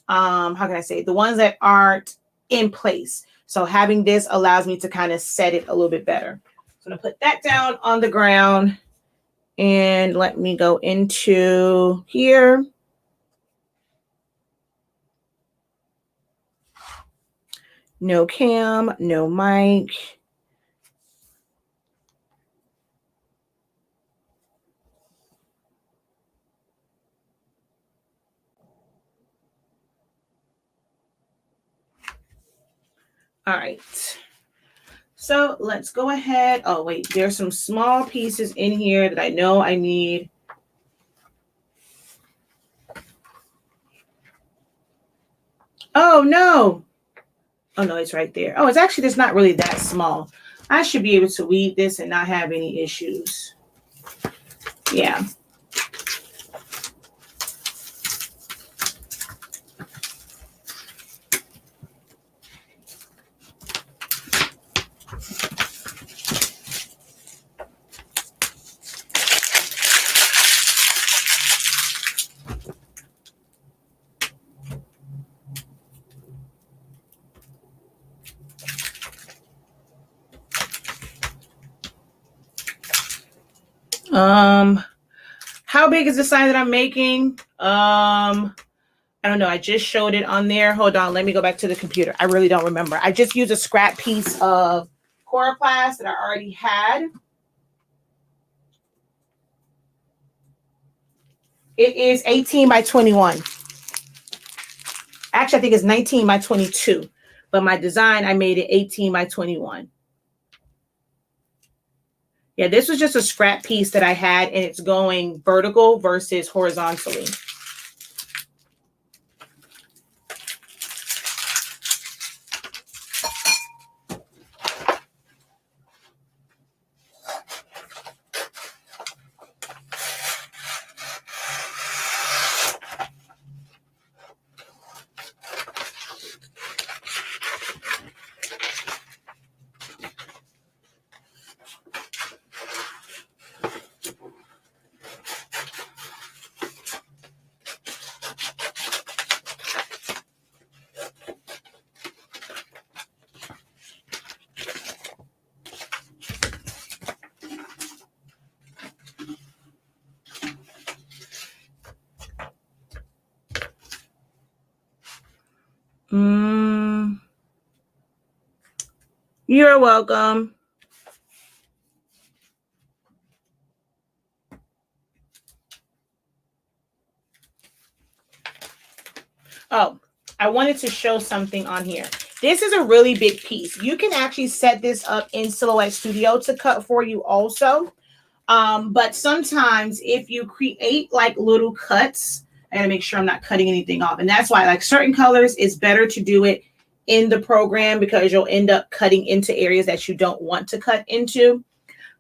how can I say, the ones that aren't in place. So having this allows me to kind of set it a little bit better. So I'm going to put that down on the ground and let me go into here. No cam, no mic. All right. So let's go ahead. Oh, wait, there's some small pieces in here that I know I need. Oh, no. Oh, no, it's right there. Oh, it's actually just not really that small. I should be able to weed this and not have any issues. Yeah. How big is the sign that I'm making? I don't know. I just showed it on there. Hold on. Let me go back to the computer. I really don't remember. I just used a scrap piece of Coroplast that I already had. It is 18 by 21. Actually, I think it's 19 by 22. But my design, I made it 18 by 21. Yeah, this was just a scrap piece that I had, and it's going vertical versus horizontally. You're welcome. Oh, I wanted to show something on here. This is a really big piece. You can actually set this up in Silhouette Studio to cut for you also. But sometimes if you create like little cuts, I gotta make sure I'm not cutting anything off. And that's why like certain colors, it's better to do it in the program because you'll end up cutting into areas that you don't want to cut into.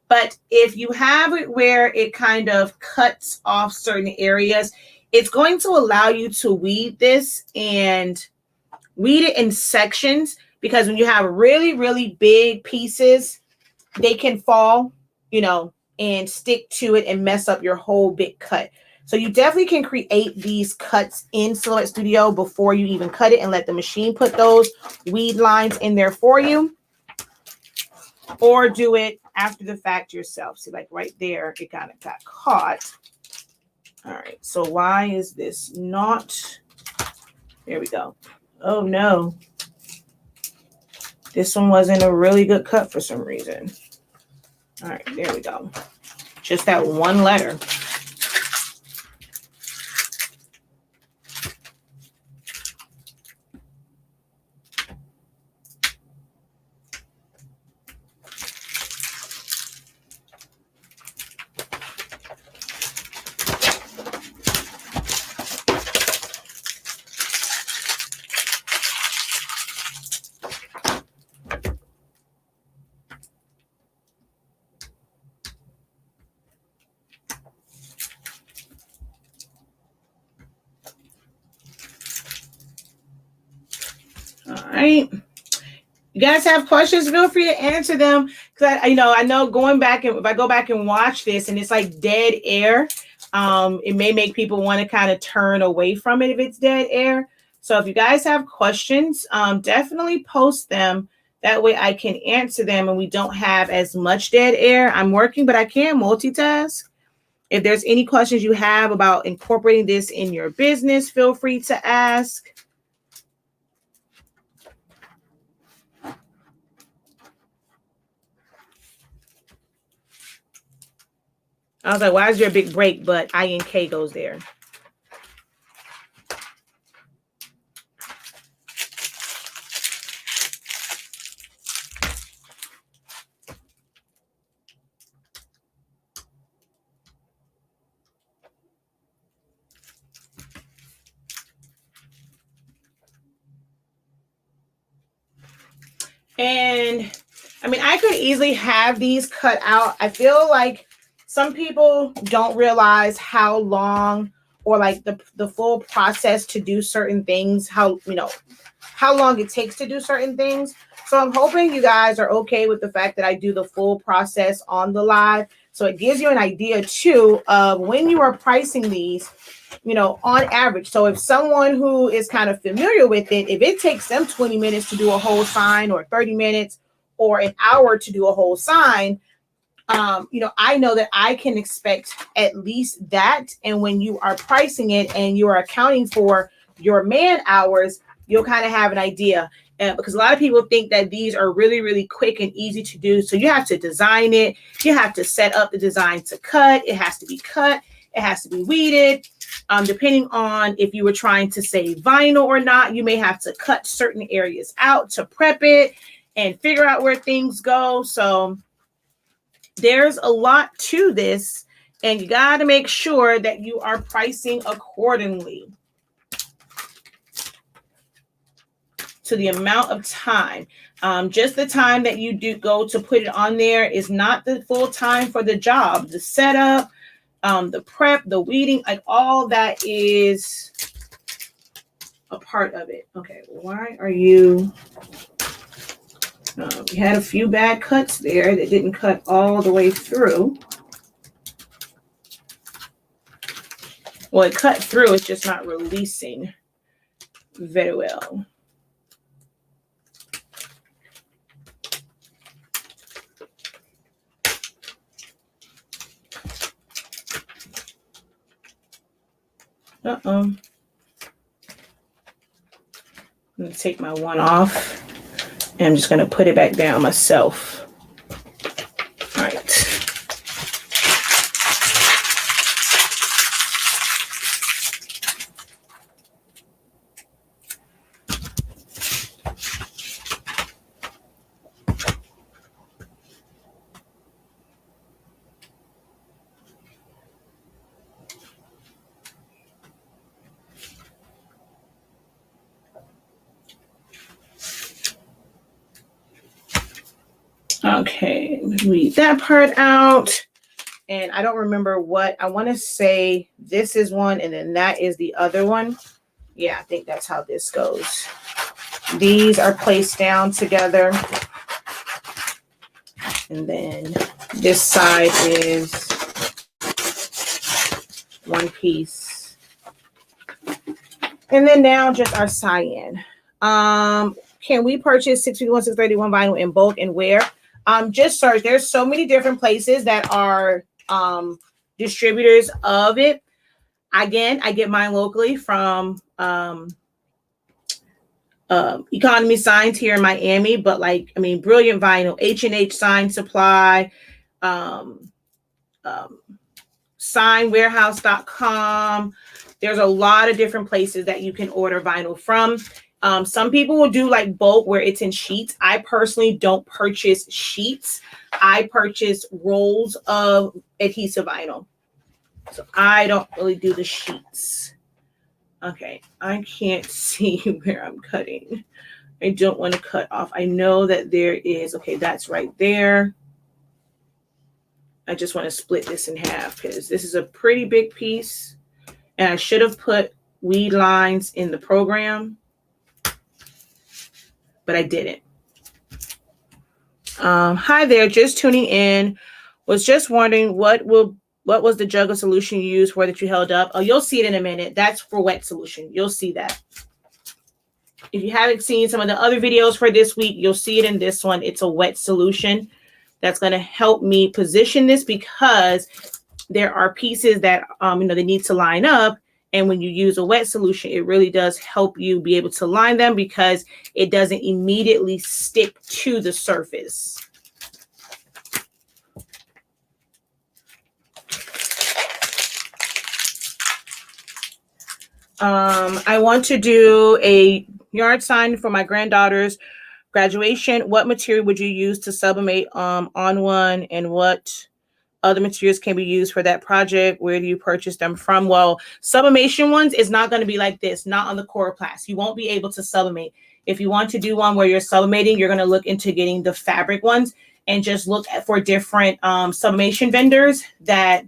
But if you have it where it kind of cuts off certain areas, it's going to allow you to weed this and weed it in sections, because when you have really, really big pieces, they can fall, you know, and stick to it and mess up your whole big cut. So you definitely can create these cuts in Silhouette Studio before you even cut it and let the machine put those weed lines in there for you. Or do it after the fact yourself. See, like right there, it kind of got caught. All right, so why is this not? There we go. Oh no. This one wasn't a really good cut for some reason. All right, there we go. Just that one letter. right. You guys have questions, feel free to answer them. Because I know going back, and if I go back and watch this and it's like dead air, it may make people want to kind of turn away from it if it's dead air. So if you guys have questions, definitely post them. That way I can answer them and we don't have as much dead air. I'm working, but I can multitask. If there's any questions you have about incorporating this in your business, feel free to ask. I was like, why is there a big break? But INK goes there. And I mean, I could easily have these cut out. I feel like some people don't realize how long, or like the full process to do certain things, how long it takes to do certain things. So I'm hoping you guys are okay with the fact that I do the full process on the live. So it gives you an idea too of when you are pricing these, on average. So if someone who is kind of familiar with it, if it takes them 20 minutes to do a whole sign, or 30 minutes or an hour to do a whole sign, I know that I can expect at least that. And when you are pricing it and you are accounting for your man hours, you'll kind of have an idea. Because a lot of people think that these are really, really quick and easy to do. So you have to design it. You have to set up the design to cut. It has to be cut. It has to be weeded. Depending on if you were trying to save vinyl or not, you may have to cut certain areas out to prep it and figure out where things go. So there's a lot to this, and you got to make sure that you are pricing accordingly to the amount of time. Just the time that you do go to put it on there is not the full time for the job. The setup, the prep, the weeding, like all that is a part of it. Okay, why are you... we had a few bad cuts there that didn't cut all the way through. Well, it cut through, it's just not releasing very well. I'm going to take my one off. And I'm just going to put it back down myself. All right. Okay, read that part out. And I don't remember what I want to say. This is one, and then that is the other one. Yeah, I think that's how this goes. These are placed down together. And then this side is one piece. And then now just our cyan. Can we purchase 651, 631 vinyl in bulk and where? Just search. There's so many different places that are distributors of it. Again, I get mine locally from Economy Signs here in Miami, but Brilliant Vinyl, H&H Sign Supply, signwarehouse.com. There's a lot of different places that you can order vinyl from. Some people will do like bulk where it's in sheets. I personally don't purchase sheets. I purchase rolls of adhesive vinyl. So I don't really do the sheets. Okay, I can't see where I'm cutting. I don't want to cut off. I know that there is, okay, that's right there. I just want to split this in half because this is a pretty big piece. And I should have put weed lines in the program. but I didn't. Hi there, just tuning in. Was just wondering what was the jug of solution you used for that you held up? Oh, you'll see it in a minute. That's for wet solution. You'll see that. If you haven't seen some of the other videos for this week, you'll see it in this one. It's a wet solution that's going to help me position this, because there are pieces that they need to line up. And when you use a wet solution, it really does help you be able to line them, because it doesn't immediately stick to the surface. I want to do a yard sign for my granddaughter's graduation. What material would you use to sublimate on one, and what other materials can be used for that project? Where do you purchase them from? Well, sublimation ones is not going to be like this, not on the Coroplast. You won't be able to sublimate. If you want to do one where you're sublimating, you're going to look into getting the fabric ones, and just look for different sublimation vendors that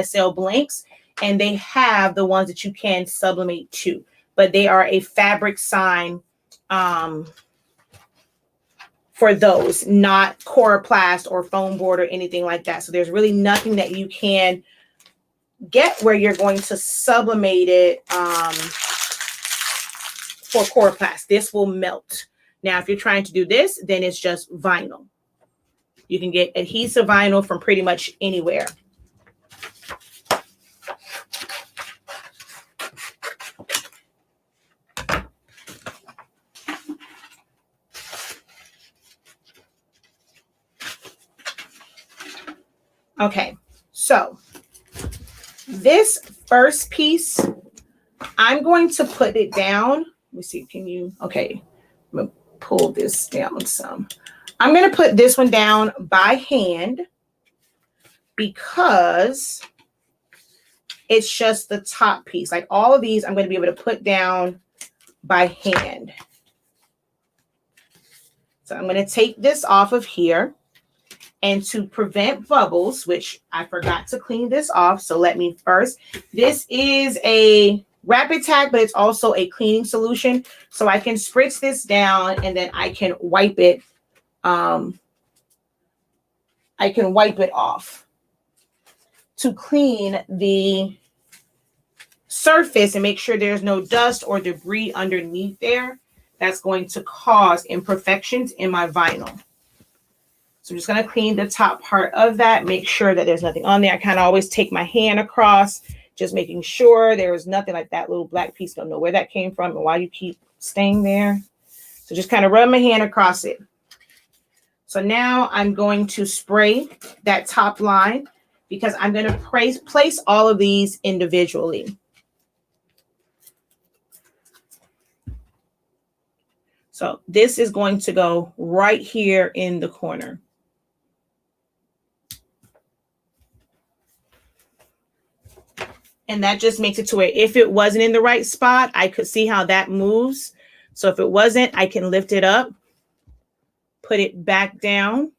sell blanks, and they have the ones that you can sublimate to, but they are a fabric sign for those, not Coroplast or foam board or anything like that. So there's really nothing that you can get where you're going to sublimate it for Coroplast. This will melt. Now, if you're trying to do this, then it's just vinyl. You can get adhesive vinyl from pretty much anywhere. Okay, so this first piece, I'm going to put it down. Let me see, can you, okay, I'm gonna pull this down some. I'm gonna put this one down by hand, because it's just the top piece. Like all of these, I'm gonna be able to put down by hand. So I'm gonna take this off of here. And to prevent bubbles, which I forgot to clean this off, so let me first. This is a rapid tag, but it's also a cleaning solution. So I can spritz this down, and then I can wipe it. I can wipe it off to clean the surface and make sure there's no dust or debris underneath there that's going to cause imperfections in my vinyl. So I'm just going to clean the top part of that, make sure that there's nothing on there. I kind of always take my hand across, just making sure there is nothing, like that little black piece. Don't know where that came from and why you keep staying there. So just kind of rub my hand across it. So now I'm going to spray that top line, because I'm going to place all of these individually. So this is going to go right here in the corner. And that just makes it to where if it wasn't in the right spot, I could see how that moves. So if it wasn't, I can lift it up, put it back down.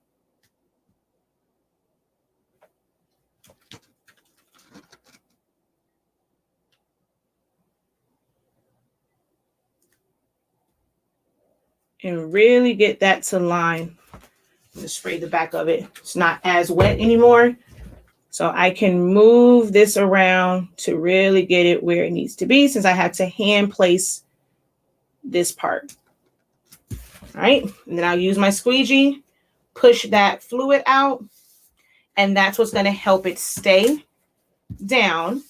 And really get that to line. Just spray the back of it. It's not as wet anymore. So I can move this around to really get it where it needs to be, since I had to hand place this part. All right, and then I'll use my squeegee, push that fluid out, and that's what's going to help it stay down.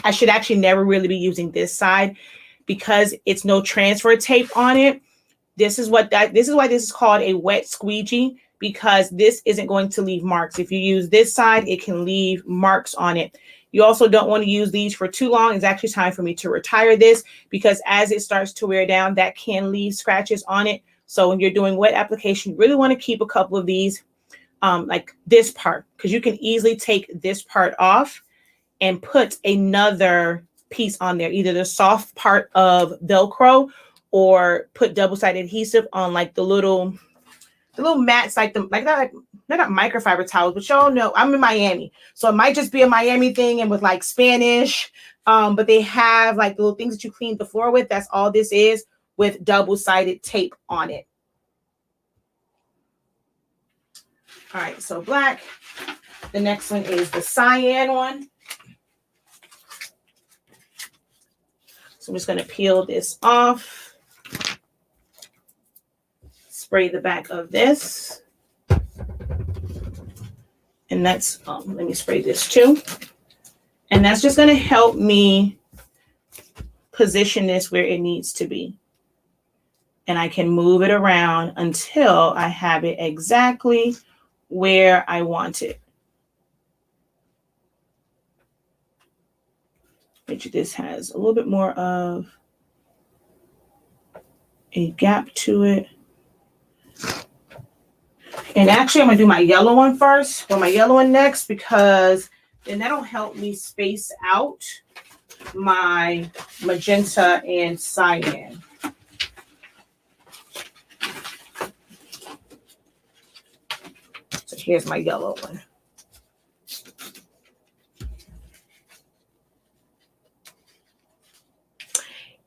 I should actually never really be using this side, because it's no transfer tape on it. This is why this is called a wet squeegee, because this isn't going to leave marks. If you use this side, it can leave marks on it. You also don't want to use these for too long. It's actually time for me to retire this, because as it starts to wear down, that can leave scratches on it. So when you're doing wet application, you really want to keep a couple of these, like this part, because you can easily take this part off and put another piece on there, either the soft part of Velcro, or put double-sided adhesive on like the little the little mats, like they're not microfiber towels, but y'all know I'm in Miami, so it might just be a Miami thing and with like Spanish. But they have like little things that you clean the floor with. That's all this is, with double-sided tape on it. All right, so black. The next one is the cyan one. So I'm just going to peel this off. Spray the back of this. And that's, let me spray this too. And that's just going to help me position this where it needs to be. And I can move it around until I have it exactly where I want it. Which this has a little bit more of a gap to it. And actually, I'm going to do my yellow one first, or my yellow one next, because then that'll help me space out my magenta and cyan. So here's my yellow one.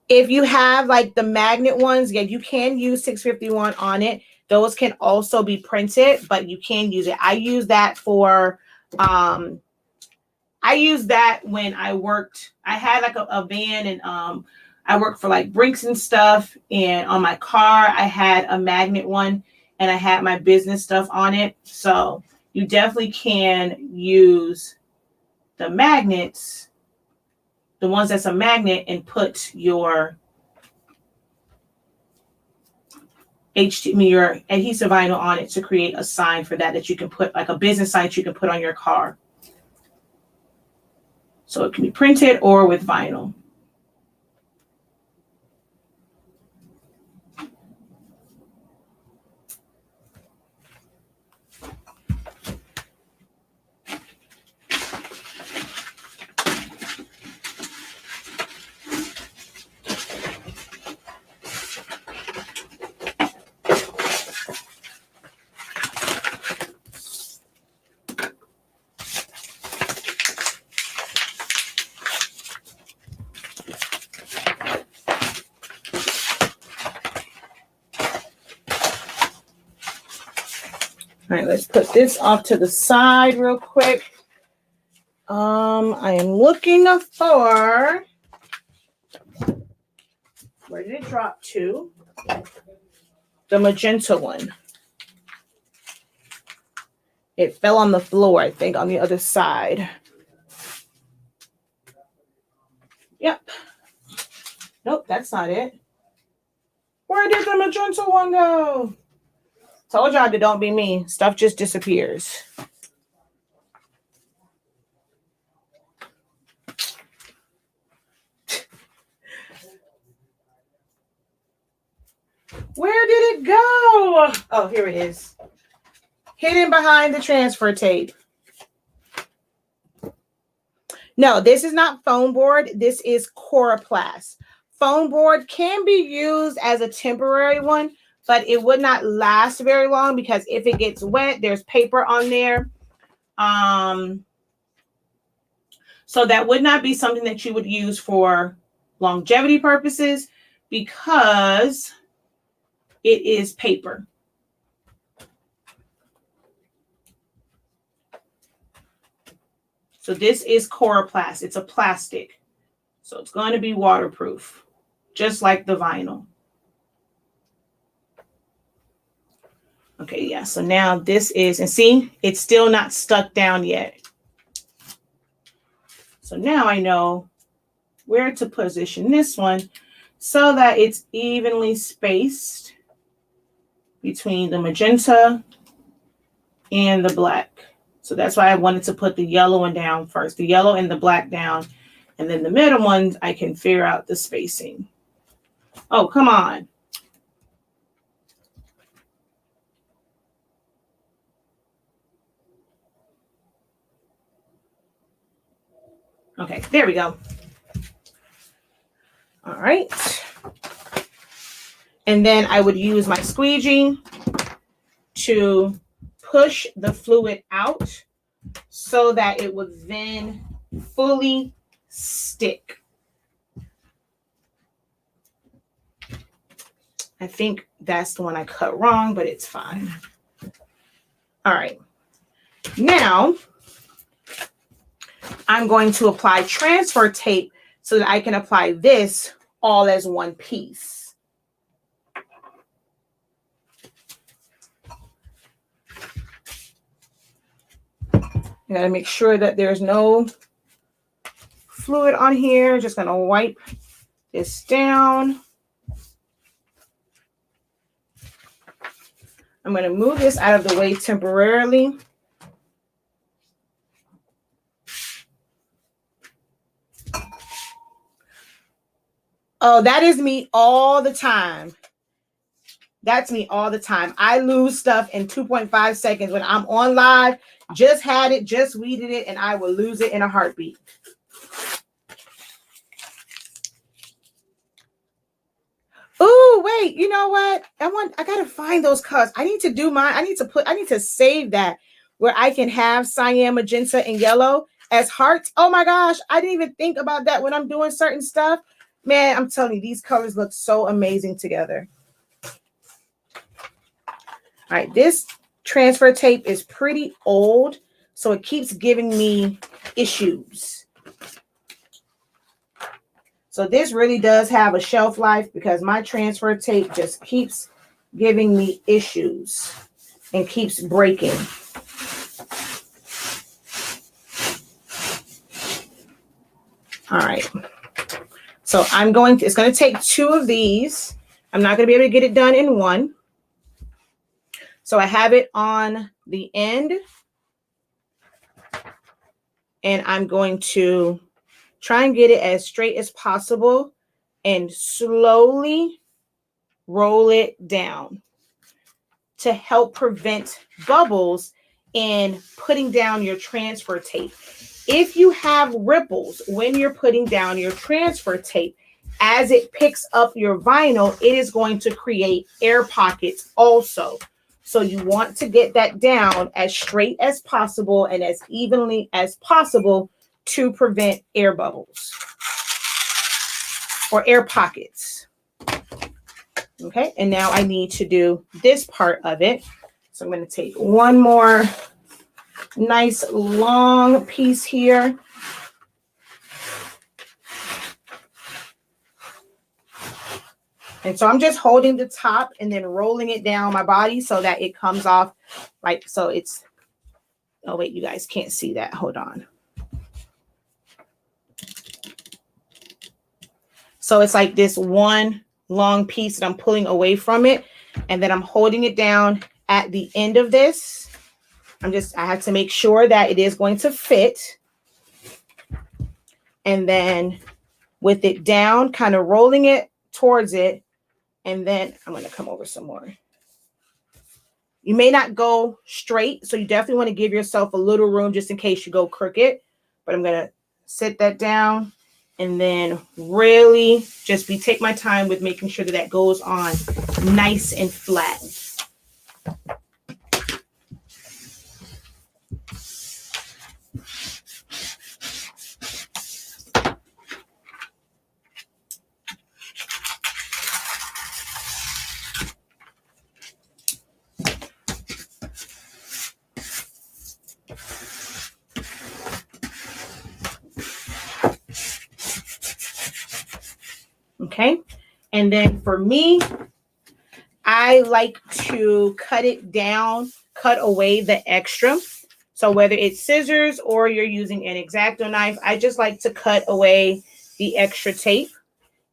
If you have like the magnet ones, yeah, you can use 651 on it. Those can also be printed, but you can use it. I use that for, I used that when I worked. I had like a van, and I worked for like Brinks and stuff. And on my car, I had a magnet one, and I had my business stuff on it. So you definitely can use the magnets, the ones that's a magnet, and put your your adhesive vinyl on it to create a sign for that you can put, like a business sign you can put on your car. So it can be printed or with vinyl. All right, let's put this off to the side real quick. I am looking for, where did it drop to? The magenta one. It fell on the floor, I think, on the other side. Yep. Nope, that's not it. Where did the magenta one go? Told y'all that don't be me. Stuff just disappears. Where did it go? Oh, here it is. Hidden behind the transfer tape. No, this is not foam board. This is Coroplast. Foam board can be used as a temporary one, but it would not last very long because if it gets wet, there's paper on there. So that would not be something that you would use for longevity purposes because it is paper. So this is Coroplast. It's a plastic. So it's going to be waterproof, just like the vinyl. Okay, yeah, so now this is, and see, it's still not stuck down yet. So now I know where to position this one so that it's evenly spaced between the magenta and the black. So that's why I wanted to put the yellow one down first, the yellow and the black down, and then the middle ones, I can figure out the spacing. Oh, come on. Okay, there we go. All right. And then I would use my squeegee to push the fluid out so that it would then fully stick. I think that's the one I cut wrong, but it's fine. All right. Now, I'm going to apply transfer tape so that I can apply this all as one piece. You gotta make sure that there's no fluid on here. Just gonna wipe this down. I'm gonna move this out of the way temporarily. Oh, that is me all the time. That's me all the time. I lose stuff in 2.5 seconds when I'm on live. Just had it, just weeded it, and I will lose it in a heartbeat. Oh, wait, you know what? I gotta find those colors. I need to do mine. I need to save that where I can have cyan, magenta, and yellow as hearts. Oh my gosh, I didn't even think about that when I'm doing certain stuff. Man, I'm telling you, these colors look so amazing together. All right, this transfer tape is pretty old, so it keeps giving me issues. So this really does have a shelf life because my transfer tape just keeps giving me issues and keeps breaking. All right. So it's going to take 2 of these. I'm not going to be able to get it done in one. So I have it on the end. And I'm going to try and get it as straight as possible and slowly roll it down to help prevent bubbles in putting down your transfer tape. If you have ripples when you're putting down your transfer tape, as it picks up your vinyl, it is going to create air pockets also. So you want to get that down as straight as possible and as evenly as possible to prevent air bubbles or air pockets. Okay, and now I need to do this part of it. So I'm going to take one more nice long piece here. And so I'm just holding the top and then rolling it down my body so that it comes off like so. It's, oh wait, you guys can't see that. Hold on. So it's like this one long piece that I'm pulling away from it, and then I'm holding it down at the end of this. I have to make sure that it is going to fit. And then with it down, kind of rolling it towards it. And then I'm going to come over some more. You may not go straight, so you definitely want to give yourself a little room just in case you go crooked. But I'm going to sit that down and then really just take my time with making sure that that goes on nice and flat. Okay, and then for me, I like to cut it down, cut away the extra. So whether it's scissors or you're using an X-Acto knife, I just like to cut away the extra tape.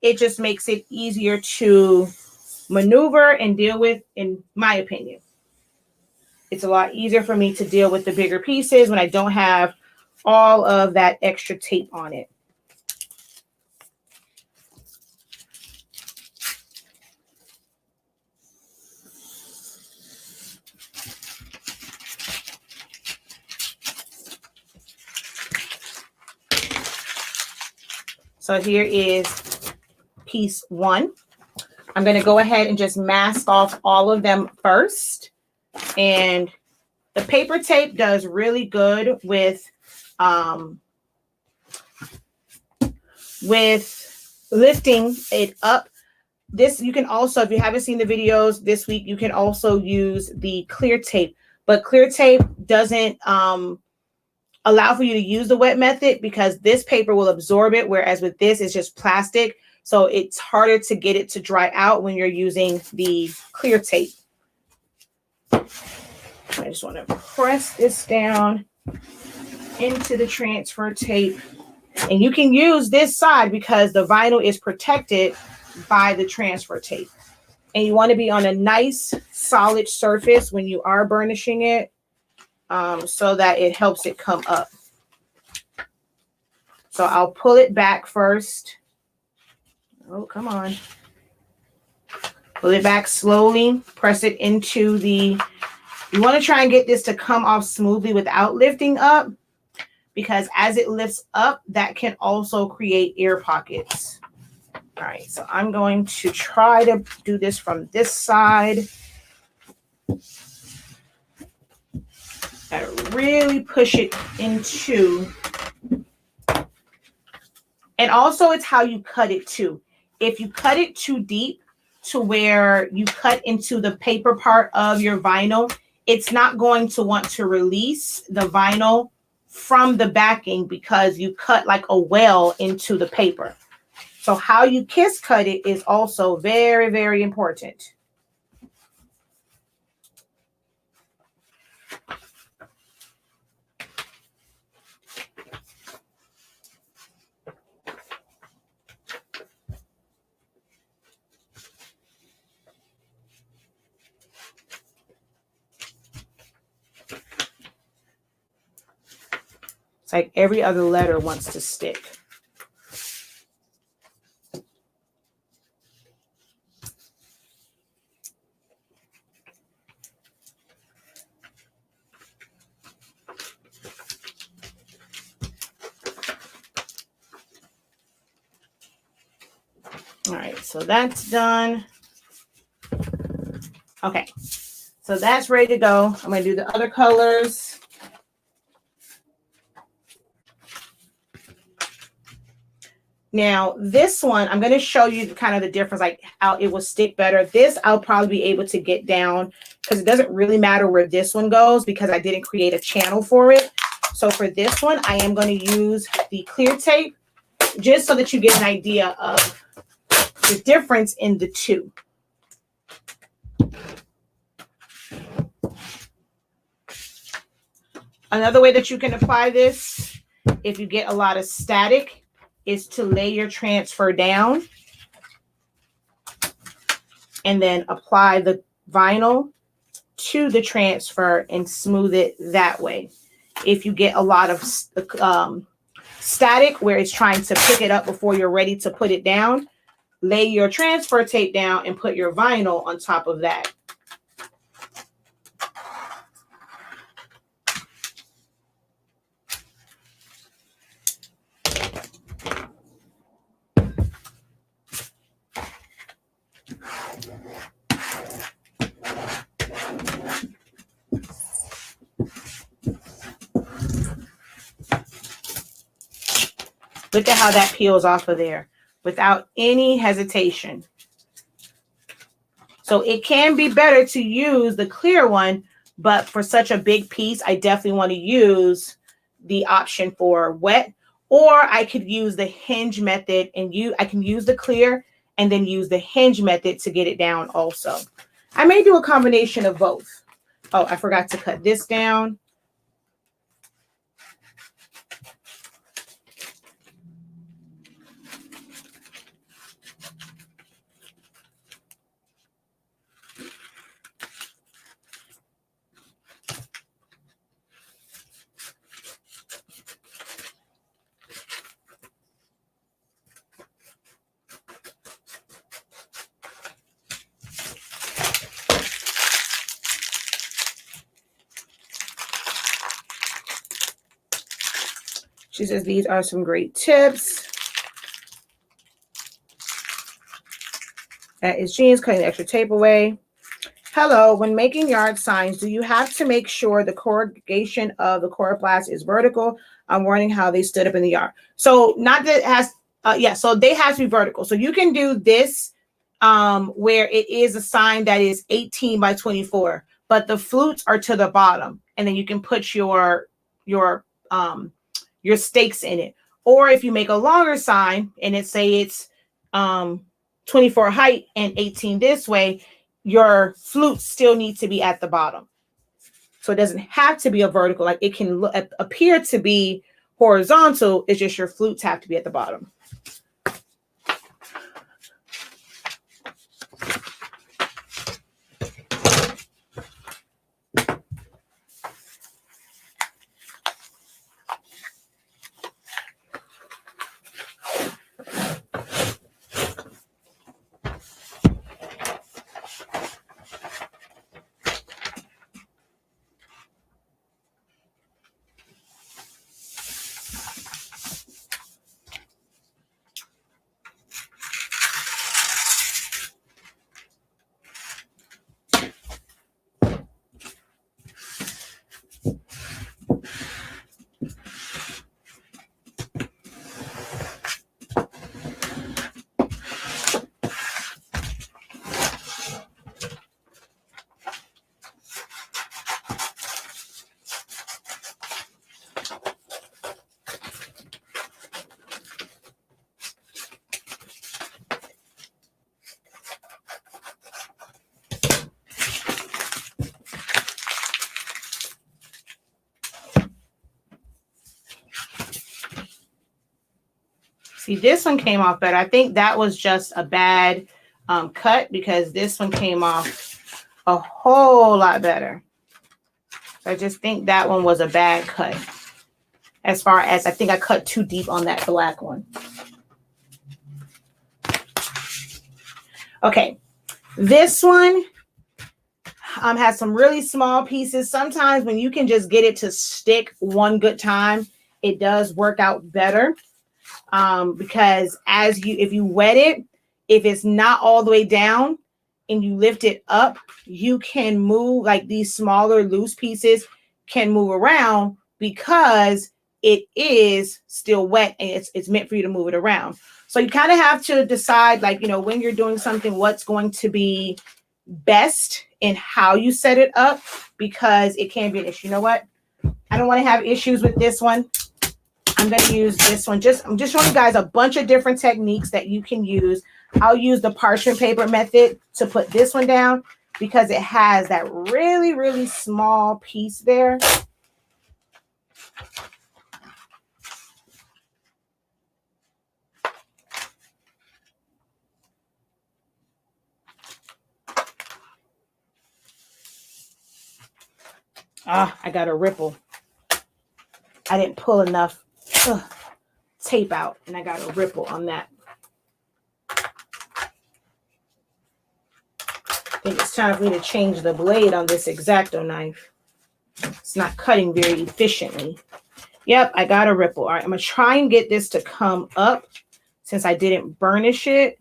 It just makes it easier to maneuver and deal with, in my opinion. It's a lot easier for me to deal with the bigger pieces when I don't have all of that extra tape on it. So here is piece 1. I'm going to go ahead and just mask off all of them first. And the paper tape does really good with lifting it up. This, you can also, if you haven't seen the videos this week, you can also use the clear tape. But clear tape doesn't allow for you to use the wet method because this paper will absorb it, whereas with this, it's just plastic. So it's harder to get it to dry out when you're using the clear tape. I just want to press this down into the transfer tape. And you can use this side because the vinyl is protected by the transfer tape. And you want to be on a nice solid surface when you are burnishing it, so that it helps it come up. So I'll pull it back first. Oh, come on. Pull it back slowly. Press it into the... You want to try and get this to come off smoothly without lifting up, because as it lifts up, that can also create air pockets. All right, so I'm going to try to do this from this side. And really push it into. And also it's how you cut it too. If you cut it too deep to where you cut into the paper part of your vinyl, it's not going to want to release the vinyl from the backing because you cut like a well into the paper. So how you kiss cut it is also very, very important. It's like every other letter wants to stick. All right, so that's done. Okay, so that's ready to go. I'm going to do the other colors. Now, this one, I'm going to show you kind of the difference, like how it will stick better. This, I'll probably be able to get down because it doesn't really matter where this one goes because I didn't create a channel for it. So for this one, I am going to use the clear tape just so that you get an idea of the difference in the two. Another way that you can apply this, if you get a lot of static, is to lay your transfer down and then apply the vinyl to the transfer and smooth it that way. If you get a lot of static where it's trying to pick it up before you're ready to put it down, lay your transfer tape down and put your vinyl on top of that. Look at how that peels off of there without any hesitation. So it can be better to use the clear one, but for such a big piece, I definitely want to use the option for wet, or I could use the hinge method and I can use the clear and then use the hinge method to get it down also. I may do a combination of both. Oh, I forgot to cut this down. She says, these are some great tips. That is Jean's cutting the extra tape away. Hello, when making yard signs, do you have to make sure the corrugation of the coroplast is vertical? I'm wondering how they stood up in the yard. So not that it has, yeah, so they have to be vertical. So you can do this where it is a sign that is 18 by 24, but the flutes are to the bottom, and then you can put your stakes in it. Or if you make a longer sign and it say it's 24 height and 18 this way, your flutes still need to be at the bottom. So it doesn't have to be a vertical, like it can appear to be horizontal. It's just your flutes have to be at the bottom. See, this one came off better. I think that was just a bad cut, because this one came off a whole lot better. So I just think that one was a bad cut. As far as I think I cut too deep on that black one. Okay, this one has some really small pieces. Sometimes when you can just get it to stick one good time, it does work out better. Because if you wet it, if it's not all the way down and you lift it up, you can move, like these smaller loose pieces can move around because it is still wet and it's meant for you to move it around. So you kind of have to decide, like, you know, when you're doing something, what's going to be best in how you set it up, because it can be an issue. You know what? I don't want to have issues with this one. I'm going to use this one. I'm just showing you guys a bunch of different techniques that you can use. I'll use the parchment paper method to put this one down because it has that really, really small piece there. I got a ripple. I didn't pull enough tape out, and I got a ripple on that. I think it's time for me to change the blade on this X-Acto knife. It's not cutting very efficiently. Yep, I got a ripple. All right, I'm going to try and get this to come up since I didn't burnish it,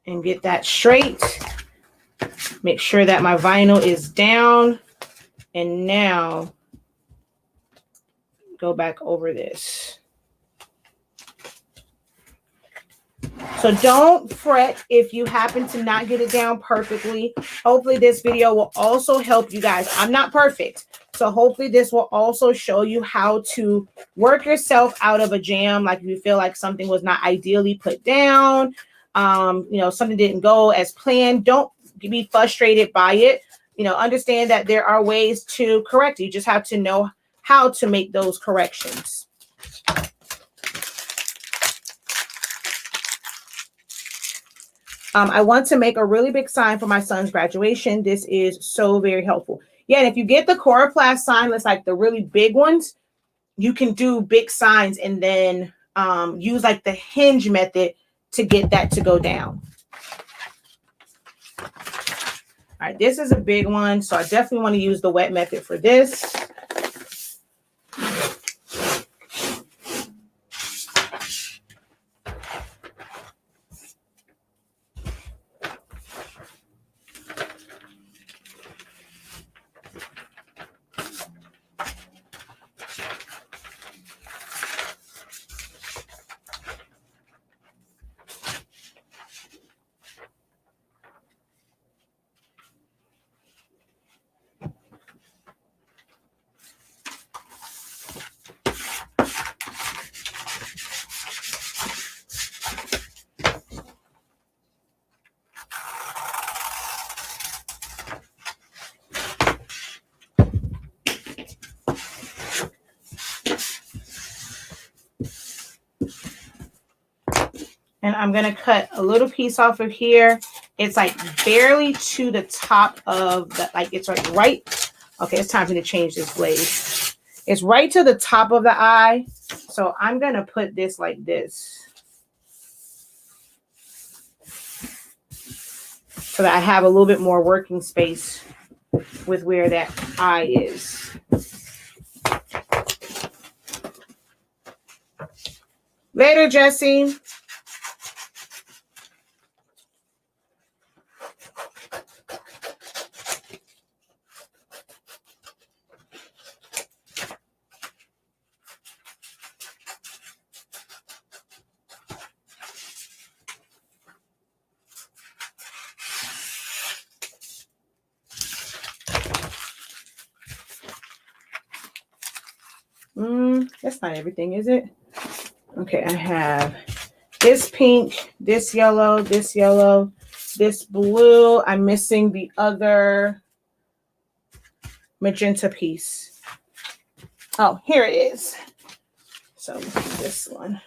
and get that straight. Make sure that my vinyl is down. And now go back over this. So don't fret if you happen to not get it down perfectly. Hopefully this video will also help you guys. I'm not perfect, so hopefully this will also show you how to work yourself out of a jam. Like if you feel like something was not ideally put down, you know, something didn't go as planned, don't be frustrated by it. You know, understand that there are ways to correct it. You just have to know how to make those corrections. I want to make a really big sign for my son's graduation. This is so very helpful. Yeah, and if you get the coroplast sign, that's like the really big ones, you can do big signs and then use like the hinge method to get that to go down. All right, this is a big one, so I definitely want to use the wet method for this. And I'm going to cut a little piece off of here. It's like barely to the top of the, like it's like right. Okay, it's time for me to change this blade. It's right to the top of the eye. So I'm going to put this like this, so that I have a little bit more working space with where that eye is. Later, Jessie. That's not everything, is it? Okay, I have this pink, this yellow, this blue. I'm missing the other magenta piece. Oh, here it is. So this one.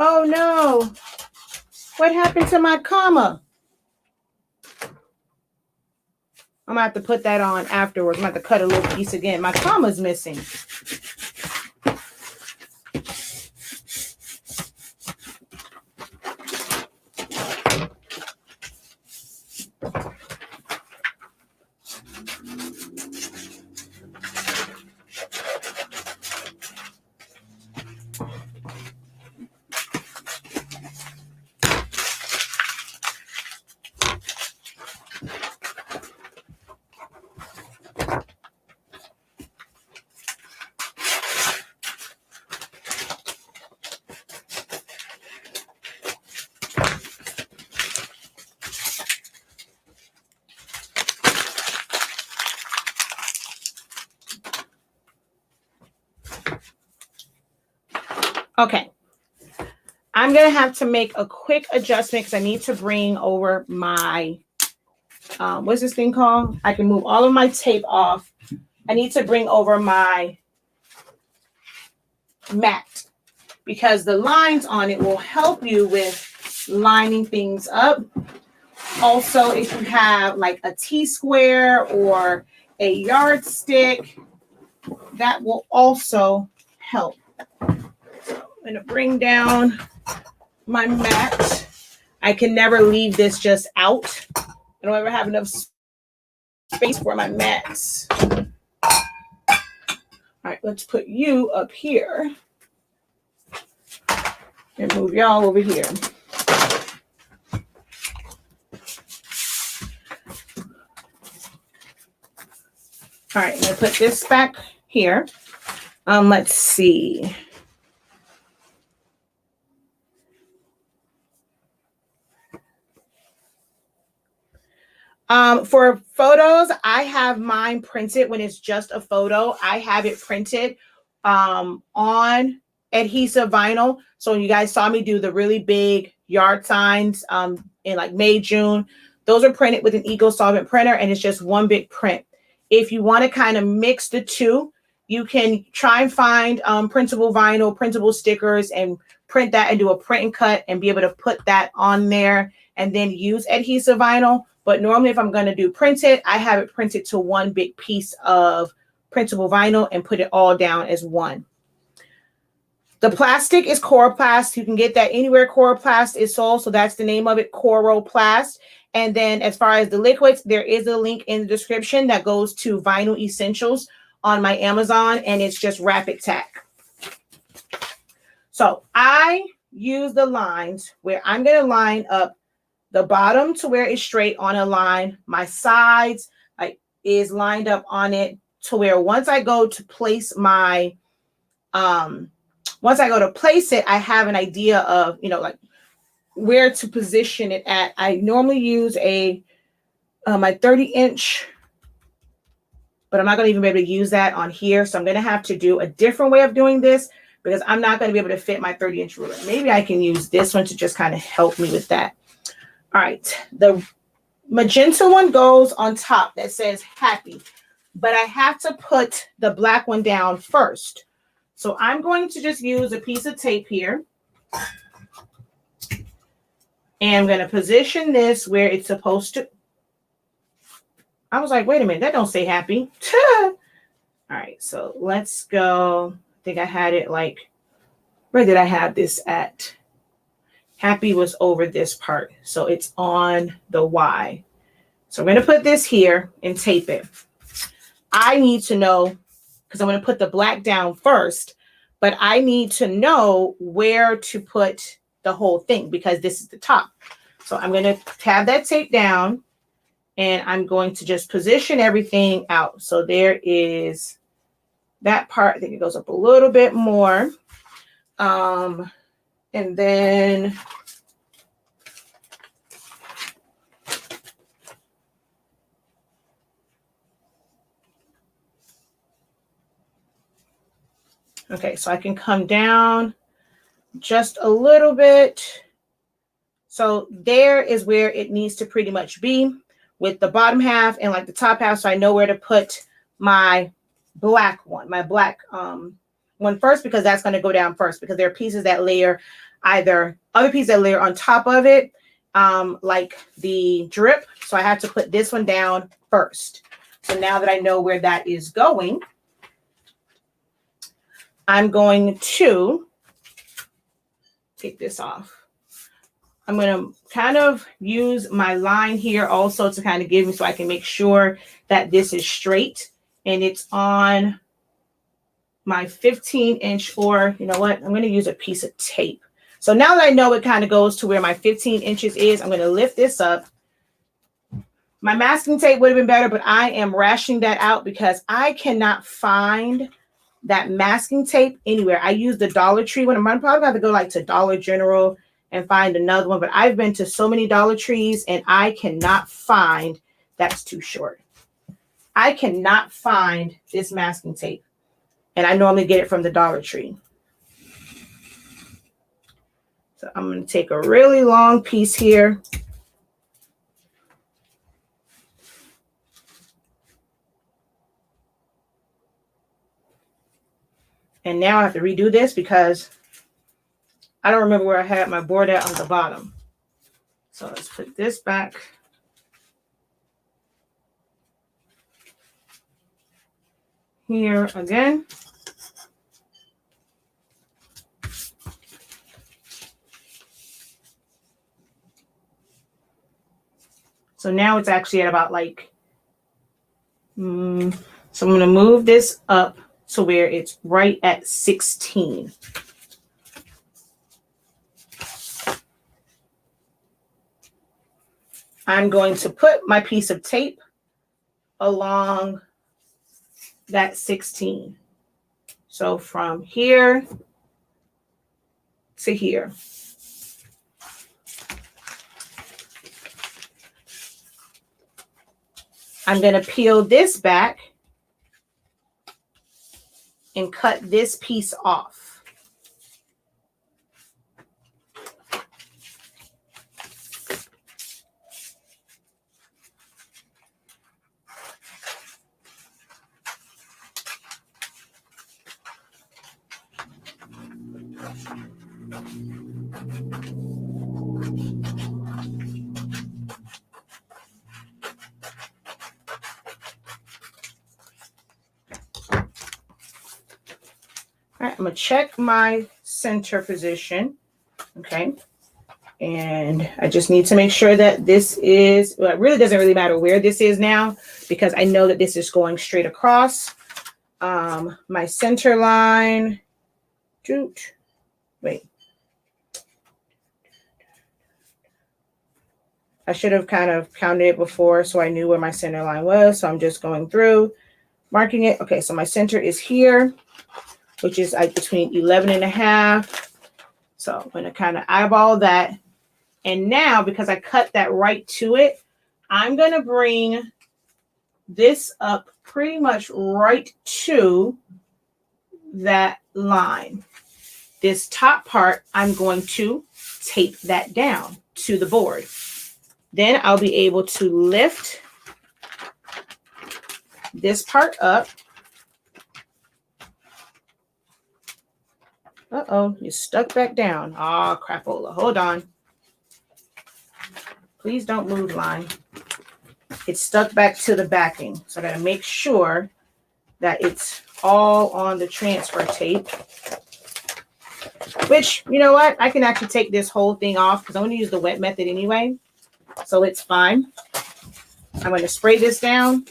Oh no, what happened to my comma? I'm gonna have to put that on afterwards. I'm gonna have to cut a little piece again. My comma's missing. Okay, I'm going to have to make a quick adjustment because I need to bring over my, what's this thing called? I can move all of my tape off. I need to bring over my mat because the lines on it will help you with lining things up. Also, if you have like a T-square or a yardstick, that will also help. I'm going to bring down my mat. I can never leave this just out. I don't ever have enough space for my mats. All right, let's put you up here and move y'all over here. All right, I'm going to put this back here. Let's see. For photos, I have mine printed when it's just a photo. I have it printed on adhesive vinyl. So you guys saw me do the really big yard signs in like May, June. Those are printed with an eco solvent printer and it's just one big print. If you want to kind of mix the two, you can try and find printable vinyl, printable stickers, and print that and do a print and cut and be able to put that on there and then use adhesive vinyl. But normally if I'm going to do printed, I have it printed to one big piece of printable vinyl and put it all down as one. The plastic is Coroplast. You can get that anywhere Coroplast is sold. So that's the name of it, Coroplast. And then as far as the liquids, there is a link in the description that goes to Vinyl Essentials on my Amazon, and it's just Rapid Tack. So I use the lines where I'm going to line up the bottom to where it's straight on a line. My sides like is lined up on it to where once I go to place my, once I go to place it, I have an idea of, you know, like where to position it at. I normally use a, my 30-inch, but I'm not going to even be able to use that on here. So I'm going to have to do a different way of doing this because I'm not going to be able to fit my 30-inch ruler. Maybe I can use this one to just kind of help me with that. All right. The magenta one goes on top that says happy, but I have to put the black one down first. So I'm going to just use a piece of tape here. And I'm going to position this where it's supposed to. I was like, wait a minute, that don't say happy. All right, so let's go. I think I had it like, where did I have this at? Happy was over this part. So it's on the Y. So I'm going to put this here and tape it. I need to know, because I'm going to put the black down first, but I need to know where to put the whole thing because this is the top. So I'm going to have that tape down and I'm going to just position everything out. So there is that part. I think it goes up a little bit more. And then okay, so I can come down just a little bit. So there is where it needs to pretty much be with the bottom half and like the top half. So I know where to put my black one, my black one first, because that's going to go down first because there are pieces that layer either other pieces that layer on top of it, like the drip. So I have to put this one down first. So now that I know where that is going, I'm going to take this off. I'm going to kind of use my line here also to kind of give me so I can make sure that this is straight and it's on my 15-inch, or you know what, I'm going to use a piece of tape. So now that I know it kind of goes to where my 15 inches is, I'm going to lift this up. My masking tape would have been better, but I am rationing that out because I cannot find that masking tape anywhere. I use the Dollar Tree one. I'm probably going to have to go like to Dollar General and find another one, but I've been to so many Dollar Trees and I cannot find, that's too short. I cannot find this masking tape. And I normally get it from the Dollar Tree. So I'm going to take a really long piece here. And now I have to redo this because I don't remember where I had my board at on the bottom. So let's put this back. Here again. So now it's actually at about like, so I'm going to move this up to where it's right at 16. I'm going to put my piece of tape along that 16. So from here to here. I'm going to peel this back and cut this piece off. All right, I'm going to check my center position. Okay. And I just need to make sure that this is, well, it really doesn't really matter where this is now because I know that this is going straight across. My center line, wait. I should have kind of counted it before so I knew where my center line was. So I'm just going through, marking it. Okay, so my center is here, which is like between 11.5. So I'm going to kind of eyeball that. And now, because I cut that right to it, I'm going to bring this up pretty much right to that line. This top part, I'm going to tape that down to the board. Then I'll be able to lift this part up. Uh-oh, you stuck back down. Oh, crapola. Hold on. Please don't move, line. It's stuck back to the backing. So I got to make sure that it's all on the transfer tape. Which, you know what? I can actually take this whole thing off because I'm going to use the wet method anyway. So it's fine. I'm going to spray this down,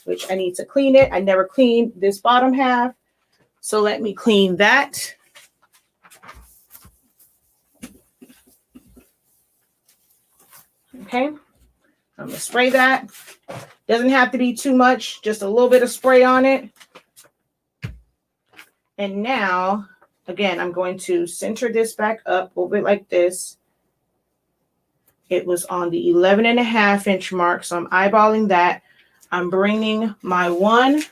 which I need to clean it. I never cleaned this bottom half. So let me clean that. Okay. I'm going to spray that. Doesn't have to be too much, just a little bit of spray on it. And now, again, I'm going to center this back up a little bit like this. It was on the 11.5-inch mark, so I'm eyeballing that. I'm bringing my one,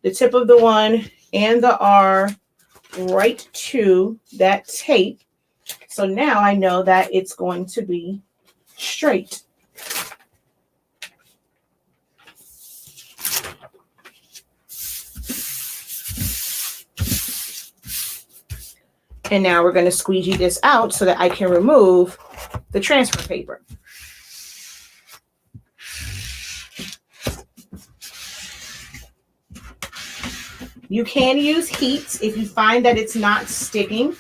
the tip of the one and the R right to that tape. So now I know that it's going to be straight. And now we're going to squeegee this out so that I can remove the transfer paper. You can use heat if you find that it's not sticking.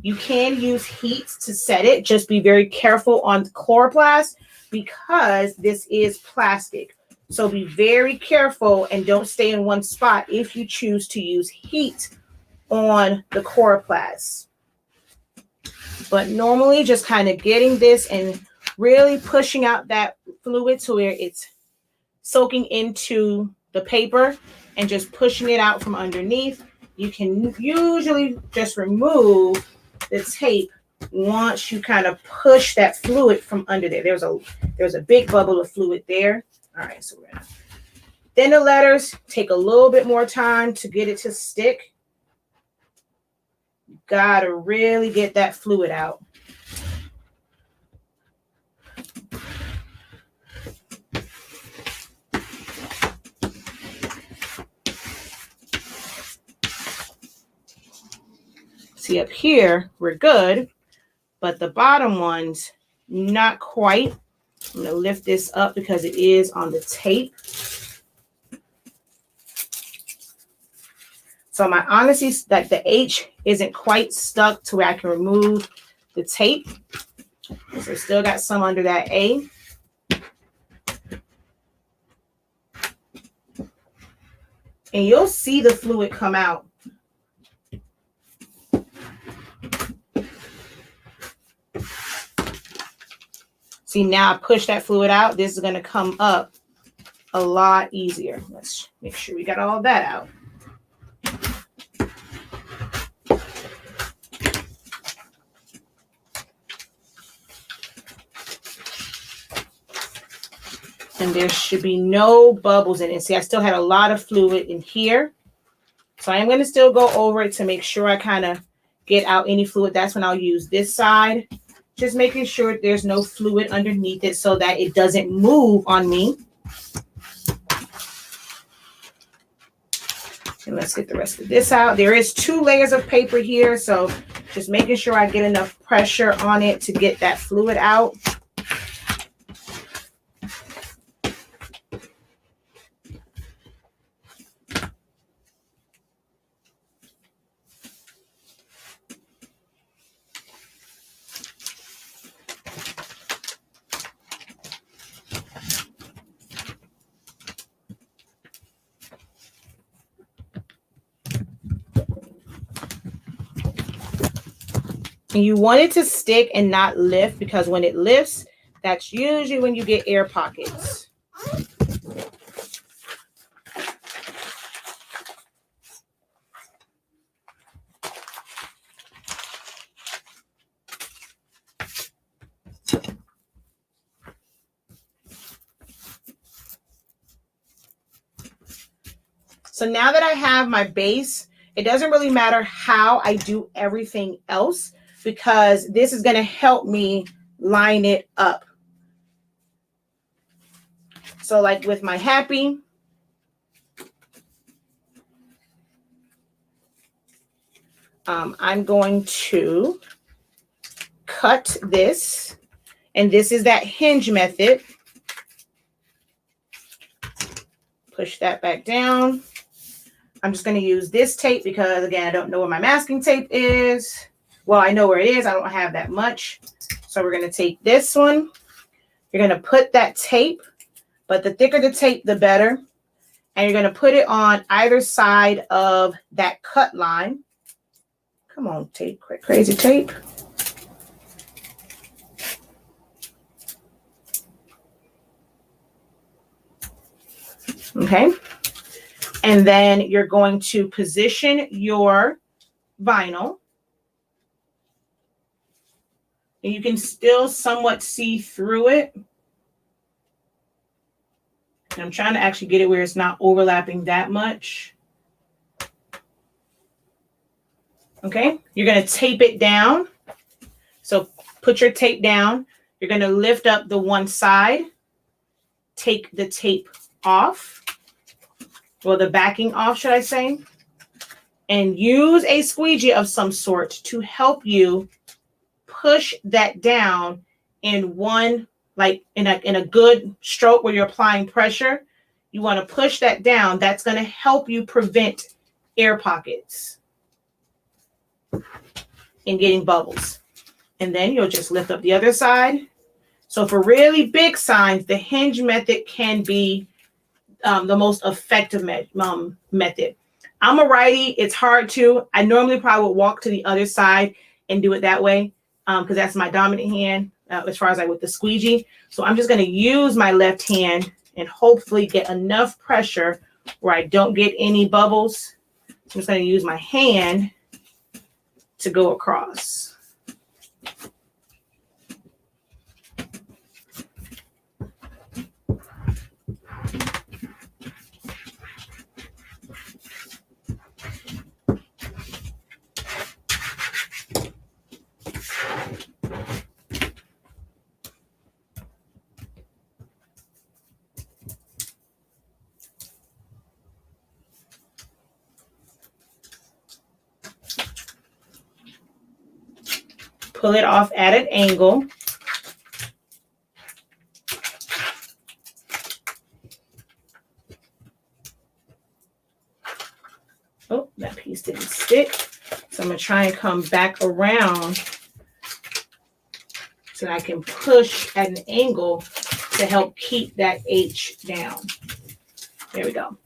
You can use heat to set it. Just be very careful on chloroplast because this is plastic. So be very careful and don't stay in one spot if you choose to use heat on the chloroplast. But normally just kind of getting this and really pushing out that fluid to where it's soaking into the paper and just pushing it out from underneath. You can usually just remove the tape once you kind of push that fluid from under there. There's a big bubble of fluid there. All right, so we're gonna thin the letters, take a little bit more time to get it to stick. You gotta really get that fluid out. See, up here, we're good, but the bottom ones, not quite. I'm going to lift this up because it is on the tape. So my honesty is that the H isn't quite stuck to where I can remove the tape. So still got some under that A. And you'll see the fluid come out. See, now I push that fluid out. This is going to come up a lot easier. Let's make sure we got all of that out. And there should be no bubbles in it. See, I still had a lot of fluid in here. So I am going to still go over it to make sure I kind of get out any fluid. That's when I'll use this side. Just making sure there's no fluid underneath it so that it doesn't move on me. And let's get the rest of this out. There is 2 layers of paper here, so just making sure I get enough pressure on it to get that fluid out. And you want it to stick and not lift because when it lifts, That's usually when you get air pockets. So now that I have my base, it doesn't really matter how I do everything else because this is going to help me line it up. So like with my happy, I'm going to cut this, and this is that hinge method. Push that back down. I'm just going to use this tape because, again, I don't know where my masking tape is. Well, I know where it is. I don't have that much. So we're going to take this one. You're going to put that tape, but the thicker the tape, the better. And you're going to put it on either side of that cut line. Come on, tape, crazy tape. Okay. And then you're going to position your vinyl. And you can still somewhat see through it. And I'm trying to actually get it where it's not overlapping that much. Okay, you're going to tape it down. So put your tape down. You're going to lift up the one side. Take the tape off. Well, the backing off, should I say, and use a squeegee of some sort to help you push that down in one, like in a good stroke where you're applying pressure. You want to push that down. That's going to help you prevent air pockets and getting bubbles. And then you'll just lift up the other side. So for really big signs, the hinge method can be the most effective method. I'm a righty. It's hard to. I normally probably would walk to the other side and do it that way because that's my dominant hand as far as like with the squeegee. So I'm just going to use my left hand and hopefully get enough pressure where I don't get any bubbles. I'm just going to use my hand to go across. Pull it off at an angle. Oh, that piece didn't stick. So I'm going to try and come back around so that I can push at an angle to help keep that H down. There we go.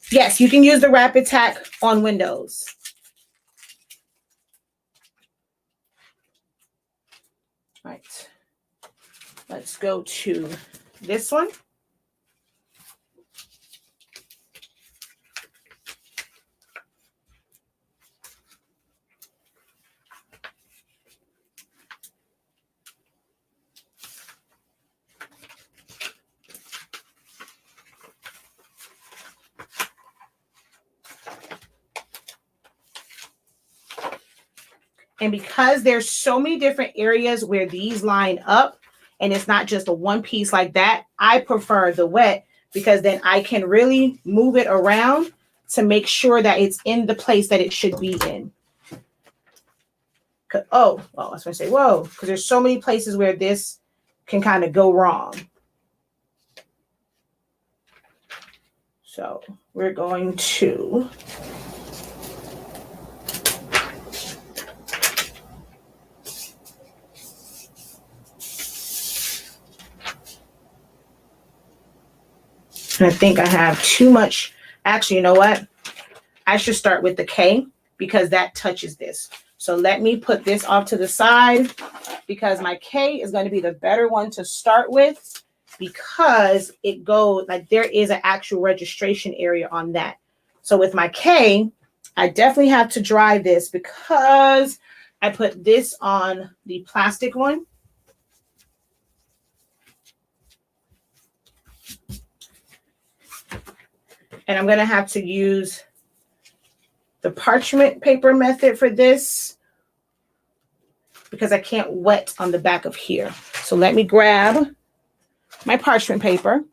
Yes, you can use the rapid tack on windows. All right. Let's go to this one. And because there's so many different areas where these line up, and it's not just a one piece like that, I prefer the wet because then I can really move it around to make sure that it's in the place that it should be in. Oh, well, I was going to say, whoa, because there's so many places where this can kind of go wrong. So we're going to and I think I have too much. Actually, you know what? I should start with the K because that touches this. So let me put this off to the side because my K is going to be the better one to start with because it goes like there is an actual registration area on that. So with my K, I definitely have to dry this because I put this on the plastic one. And I'm going to have to use the parchment paper method for this because I can't wet on the back of here. So let me grab my parchment paper.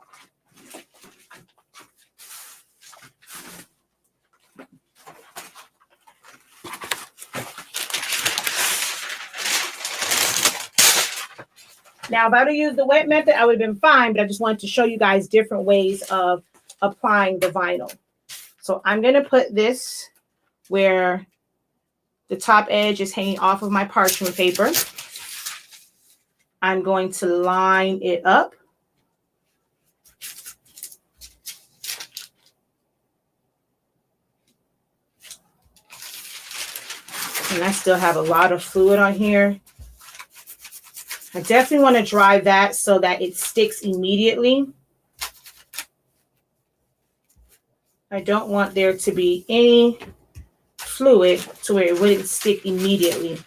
Now, if I would have used the wet method, I would have been fine, but I just wanted to show you guys different ways of applying the vinyl. So I'm going to put this where the top edge is hanging off of my parchment paper. I'm going to line it up. And I still have a lot of fluid on here. I definitely want to dry that so that it sticks immediately. I don't want there to be any fluid to where it wouldn't stick immediately.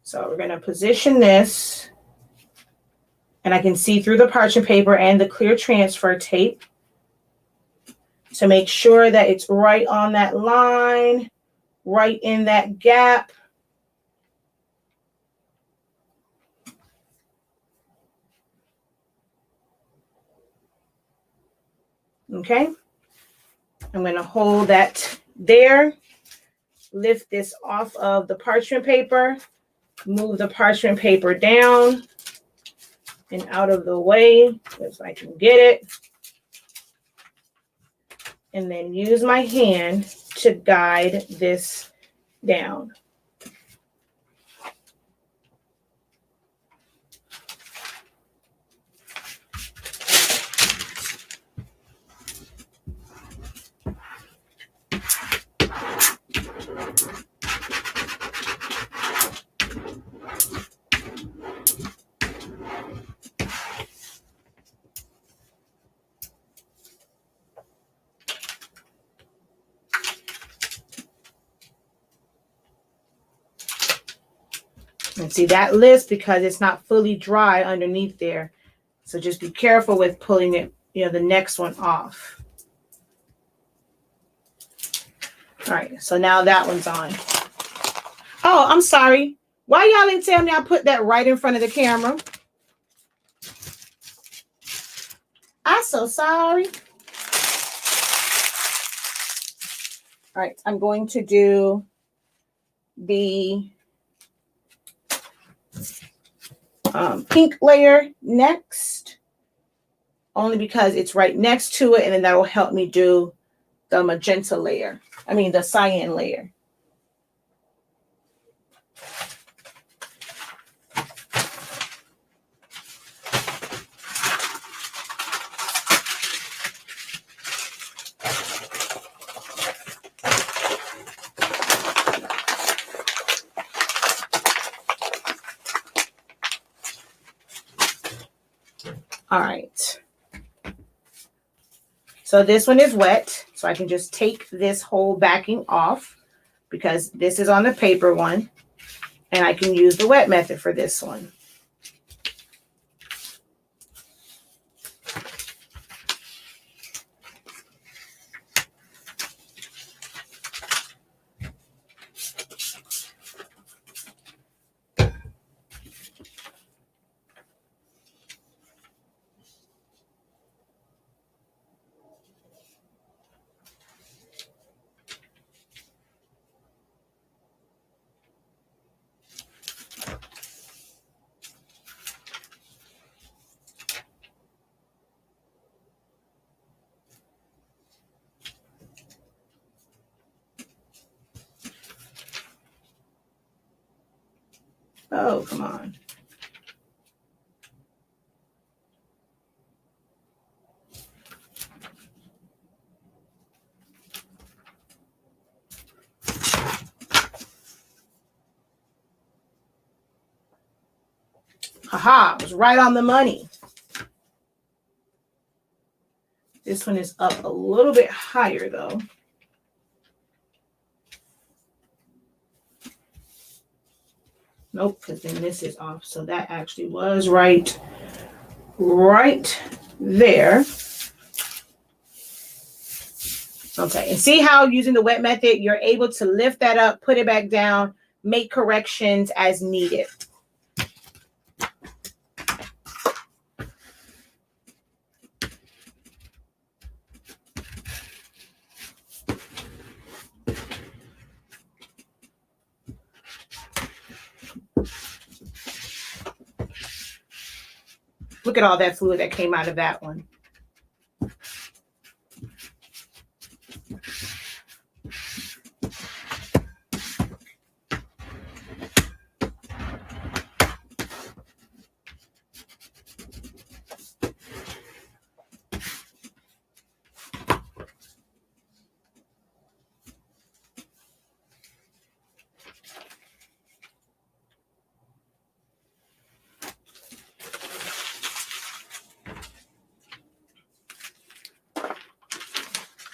So we're going to position this, and I can see through the parchment paper and the clear transfer tape to make sure that it's right on that line, right in that gap. Okay. I'm going to hold that there, lift this off of the parchment paper, move the parchment paper down and out of the way so I can get it. And then use my hand to guide this down. And see, that lifts because it's not fully dry underneath there. So just be careful with pulling it, the next one off. All right, so now that one's on. Oh, I'm sorry. Why y'all didn't tell me I put that right in front of the camera? I'm so sorry. All right, I'm going to do the pink layer next, only because it's right next to it, and then that will help me do the magenta layer. I mean, the cyan layer. All right. So this one is wet, so I can just take this whole backing off because this is on the paper one, and I can use the wet method for this one. Oh, come on. Haha, it was right on the money. This one is up a little bit higher though. Nope, because then this is off. So that actually was right there. Okay, and see how using the wet method, you're able to lift that up, put it back down, make corrections as needed. Look at all that fluid that came out of that one.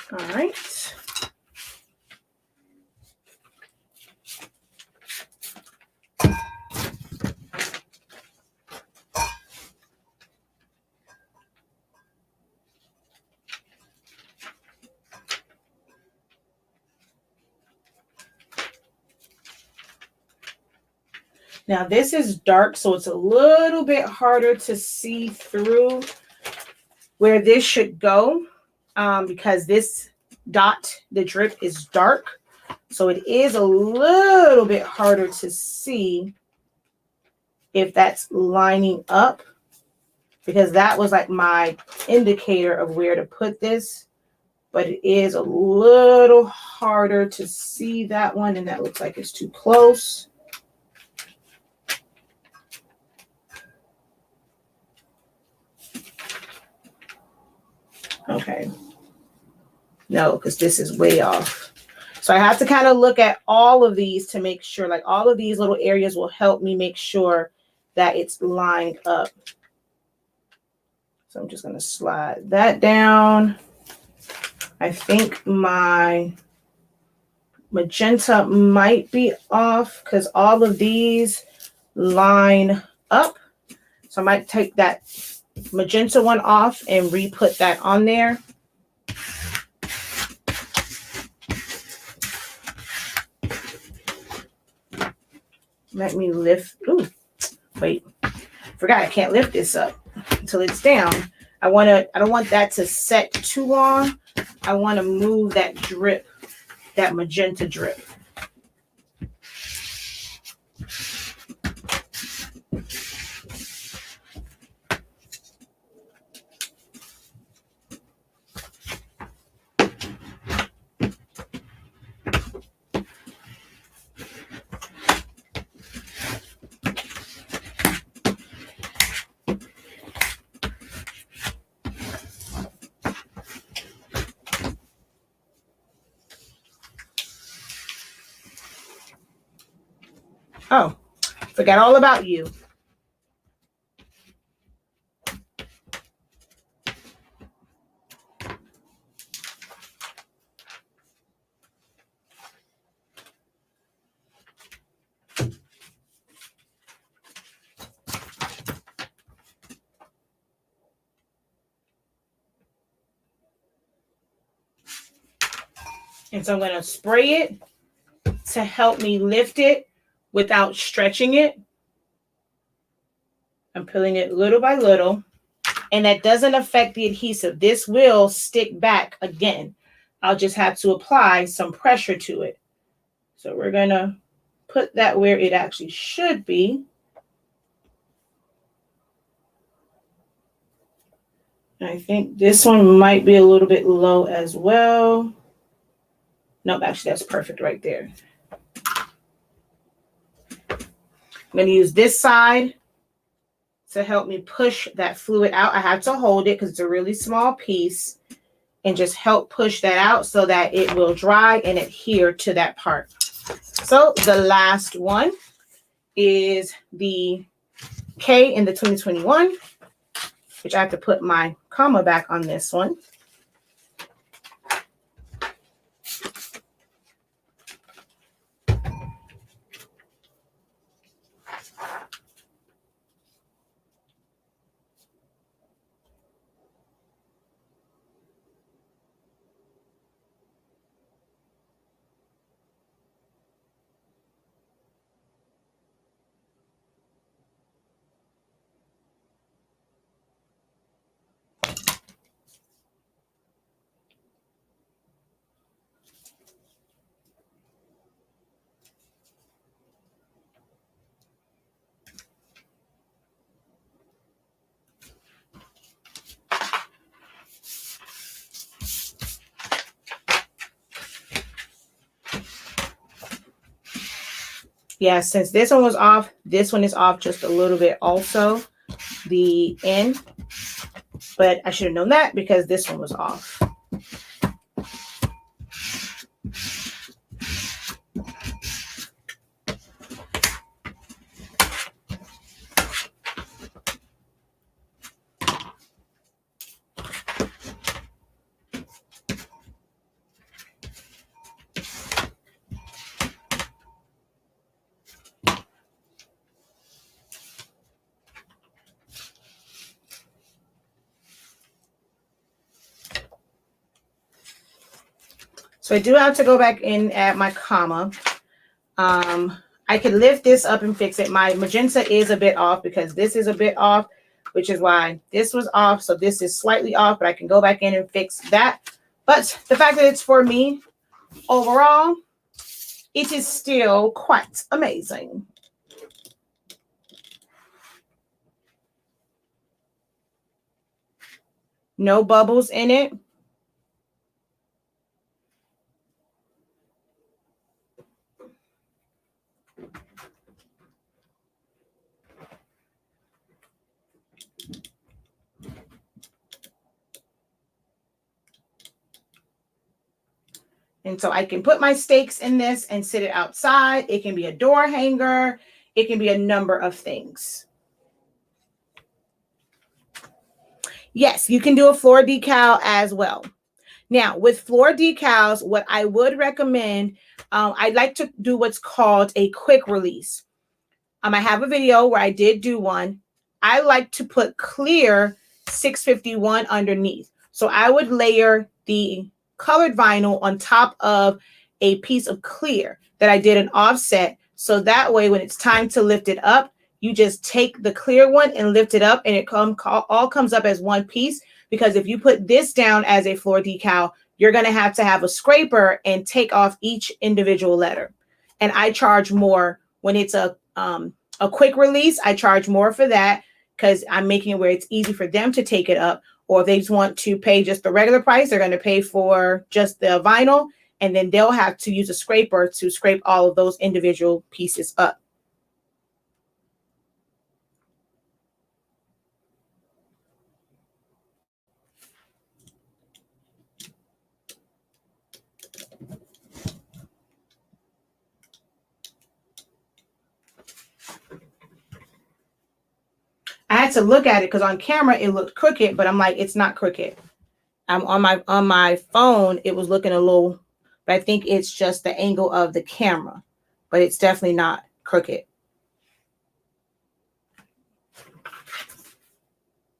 All right. Now this is dark, so it's a little bit harder to see through where this should go because this dot, the drip, is dark. So it is a little bit harder to see if that's lining up, because that was like my indicator of where to put this. But it is a little harder to see that one, and that looks like it's too close. Okay. No, because this is way off. So I have to kind of look at all of these to make sure, like all of these little areas will help me make sure that it's lined up. So I'm just going to slide that down. I think my magenta might be off because all of these line up. So I might take that magenta one off and re-put that on there. Let me lift. Ooh, wait. Forgot I can't lift this up until it's down. I don't want that to set too long. I want to move that drip, that magenta drip. Oh, forgot all about you. And so I'm going to spray it to help me lift it without stretching it. I'm peeling it little by little, and that doesn't affect the adhesive. This will stick back again. I'll just have to apply some pressure to it. So we're going to put that where it actually should be. I think this one might be a little bit low as well. Nope, actually that's perfect right there. I'm going to use this side to help me push that fluid out. I have to hold it because it's a really small piece, and just help push that out so that it will dry and adhere to that part. So the last one is the K in the 2021, which I have to put my comma back on this one. Yeah, since this one was off, this one is off just a little bit also, the N. But I should have known that because this one was off. So I do have to go back in at my comma. I could lift this up and fix it. My magenta is a bit off because this is a bit off, which is why this was off. So this is slightly off, but I can go back in and fix that. But the fact that it's for me, overall, it is still quite amazing. No bubbles in it. And so I can put my stakes in this and sit it outside. It can be a door hanger. It can be a number of things. Yes, you can do a floor decal as well. Now, with floor decals, what I would recommend, I'd like to do what's called a quick release. I have a video where I did do one. I like to put clear 651 underneath. So I would layer the colored vinyl on top of a piece of clear that I did an offset. So that way, when it's time to lift it up, you just take the clear one and lift it up and it all comes up as one piece. Because if you put this down as a floor decal, you're going to have a scraper and take off each individual letter. And I charge more when it's a quick release. I charge more for that because I'm making it where it's easy for them to take it up. Or if they just want to pay just the regular price, they're going to pay for just the vinyl. And then they'll have to use a scraper to scrape all of those individual pieces up. I had to look at it because on camera it looked crooked, but I'm like, it's not crooked. On my phone, it was looking a little, but I think it's just the angle of the camera, but it's definitely not crooked.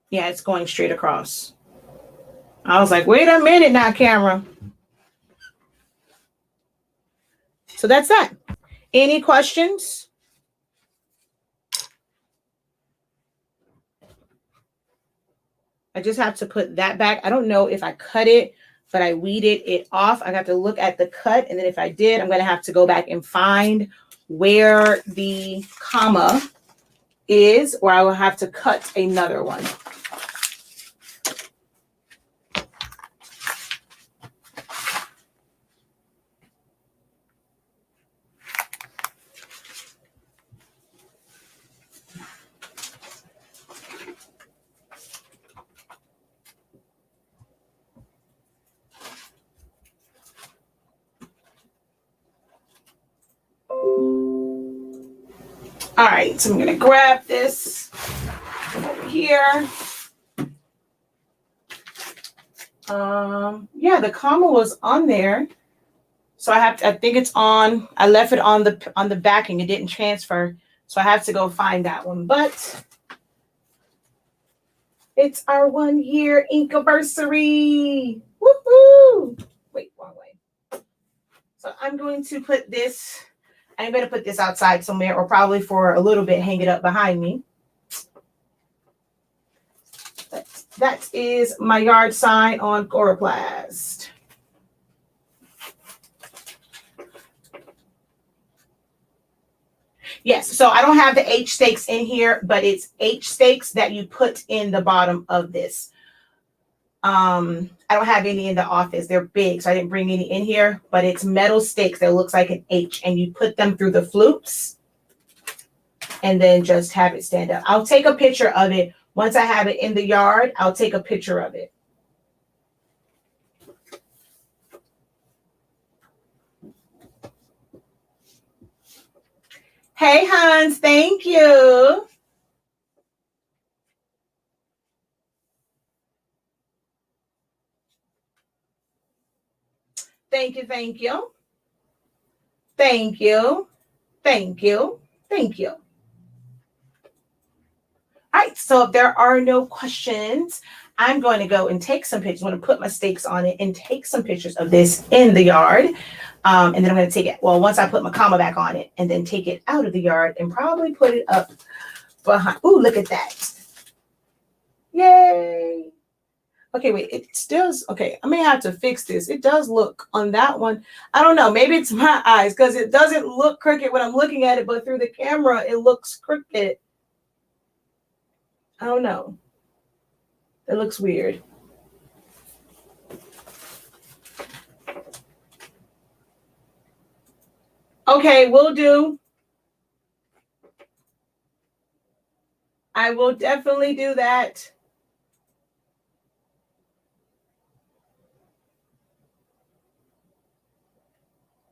Yeah, it's going straight across. I was like, wait a minute now, camera. So that's that. Any questions? I just have to put that back. I don't know if I cut it, but I weeded it off. I have to look at the cut. And then if I did, I'm going to have to go back and find where the comma is, or I will have to cut another one. All right, so I'm going to grab this. here. Yeah, the comma was on there. So I think it's on, I left it on the backing. It didn't transfer. So I have to go find that one. But it's our 1 year anniversary. Woohoo! Wait, wrong way. So I'm going to put this, I'm going to put this outside somewhere, or probably for a little bit, hang it up behind me. That is my yard sign on Coroplast. Yes, so I don't have the H stakes in here, but it's H stakes that you put in the bottom of this. I don't have any in the office. They're big, so I didn't bring any in here, but it's metal stakes that looks like an H, and you put them through the flutes and then just have it stand up. I'll take a picture of it. Once I have it in the yard, I'll take a picture of it. Hey, Hans, thank you. Thank you, thank you. Thank you. Thank you. Thank you. All right, so if there are no questions, I'm going to go and take some pictures. I'm going to put my stakes on it and take some pictures of this in the yard. And then I'm going to take it, well, once I put my comma back on it, and then take it out of the yard and probably put it up behind. Ooh, look at that. Yay. Okay, wait, it still, okay, I may have to fix this. It does look on that one. I don't know, maybe it's my eyes, because it doesn't look crooked when I'm looking at it, but through the camera, it looks crooked. I don't know. It looks weird. Okay, will do. I will definitely do that.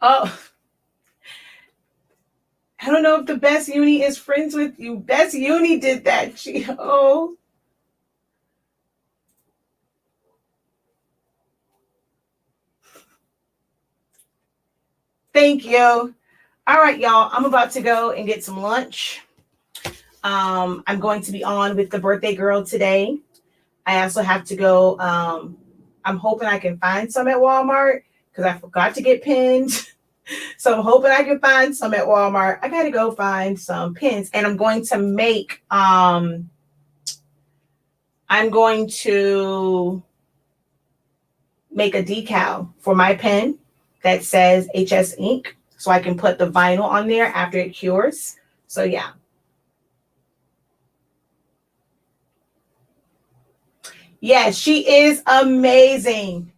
Oh, I don't know if the Best Uni is friends with you. Best Uni did that. Oh. Thank you. All right, y'all. I'm about to go and get some lunch. I'm going to be on with the birthday girl today. I also have to go. I'm hoping I can find some at Walmart because I forgot to get pins. So I'm hoping I can find some at Walmart. I got to go find some pins, and I'm going to make a decal for my pen that says HS ink, so I can put the vinyl on there after it cures. So yeah. Yes, she is amazing.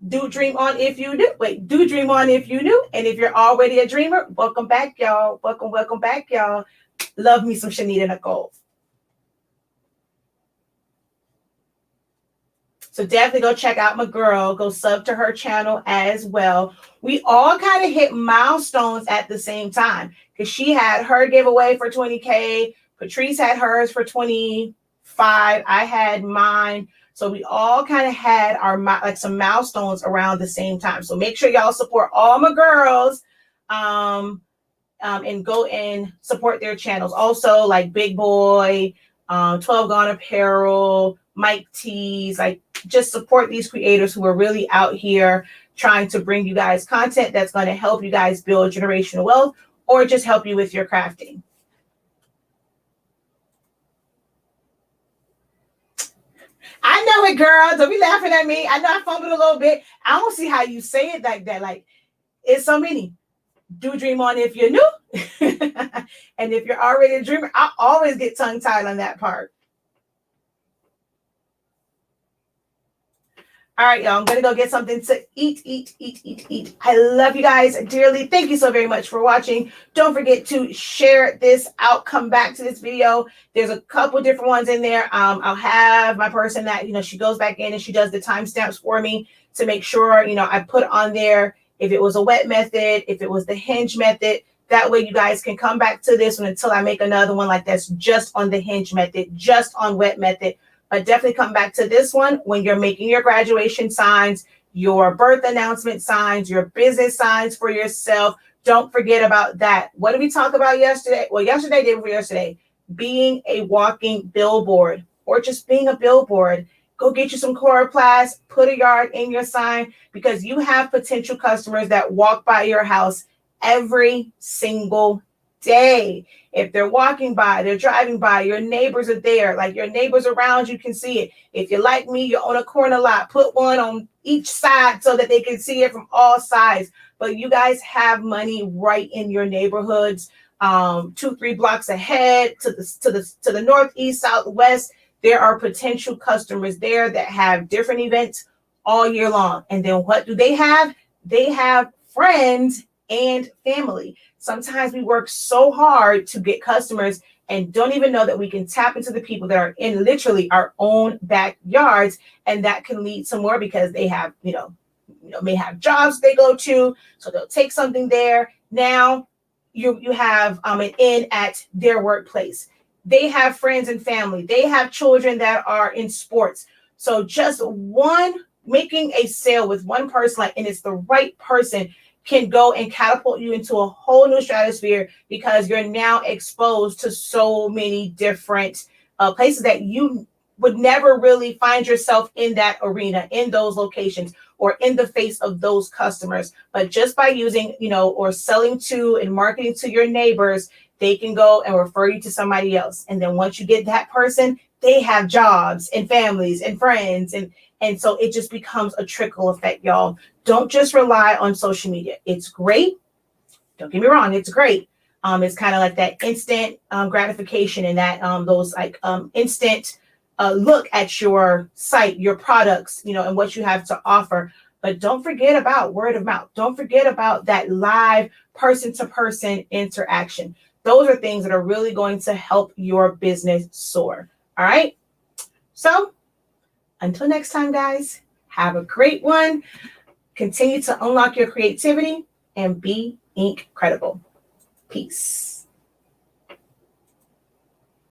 Do dream on if you knew. Wait, do dream on if you knew. And if you're already a dreamer, welcome back, y'all. Welcome back, y'all. Love me some Shanita Nicole. So definitely go check out my girl. Go sub to her channel as well. We all kind of hit milestones at the same time, because she had her giveaway for 20K. Patrice had hers for 25. I had mine. So we all kind of had our some milestones around the same time. So make sure y'all support all my girls, and go and support their channels. Also, like Big Boy, 12 Gone Apparel, Mike T's, like just support these creators who are really out here trying to bring you guys content that's going to help you guys build generational wealth, or just help you with your crafting. I know it, girl. Don't be laughing at me. I know I fumbled a little bit. I don't see how you say it like that. Like, it's so many. Do dream on if you're new. And if you're already a dreamer, I always get tongue-tied on that part. All right, y'all. I'm going to go get something to eat. I love you guys dearly. Thank you so very much for watching. Don't forget to share this out. Come back to this video. There's a couple different ones in there. I'll have my person that, she goes back in and she does the timestamps for me to make sure, I put on there if it was a wet method, if it was the hinge method, That way you guys can come back to this one until I make another one like that's just on the Hinge method, just on wet method. But definitely come back to this one when you're making your graduation signs, your birth announcement signs, your business signs for yourself. Don't forget about that. What did we talk about yesterday? Well, yesterday, day before yesterday, being a walking billboard or just being a billboard. Go get you some chloroplast, put a yard in your sign, because you have potential customers that walk by your house every single day. If they're walking by, they're driving by, your neighbors are there, like your neighbors around you can see it. If you're like me, you own a corner lot, put one on each side so that they can see it from all sides. But you guys have money right in your neighborhoods, 2-3 blocks ahead to the northeast, southwest. There are potential customers there that have different events all year long. And then what do they have? They have friends and family. Sometimes we work so hard to get customers and don't even know that we can tap into the people that are in literally our own backyards. And that can lead to more because they have, may have jobs they go to. So they'll take something there. Now you have an in at their workplace. They have friends and family. They have children that are in sports. So just making a sale with one person, and it's the right person, can go and catapult you into a whole new stratosphere, because you're now exposed to so many different places that you would never really find yourself in that arena, in those locations, or in the face of those customers. But just by using, or selling to and marketing to your neighbors, they can go and refer you to somebody else. And then once you get that person, they have jobs and families and friends. And so it just becomes a trickle effect, y'all. Don't just rely on social media. It's great. Don't get me wrong. It's great. It's kind of like that instant gratification, and that those instant look at your site, your products, and what you have to offer. But don't forget about word of mouth. Don't forget about that live person-to-person interaction. Those are things that are really going to help your business soar. All right. So until next time, guys, have a great one. Continue to unlock your creativity and be incredible. Peace.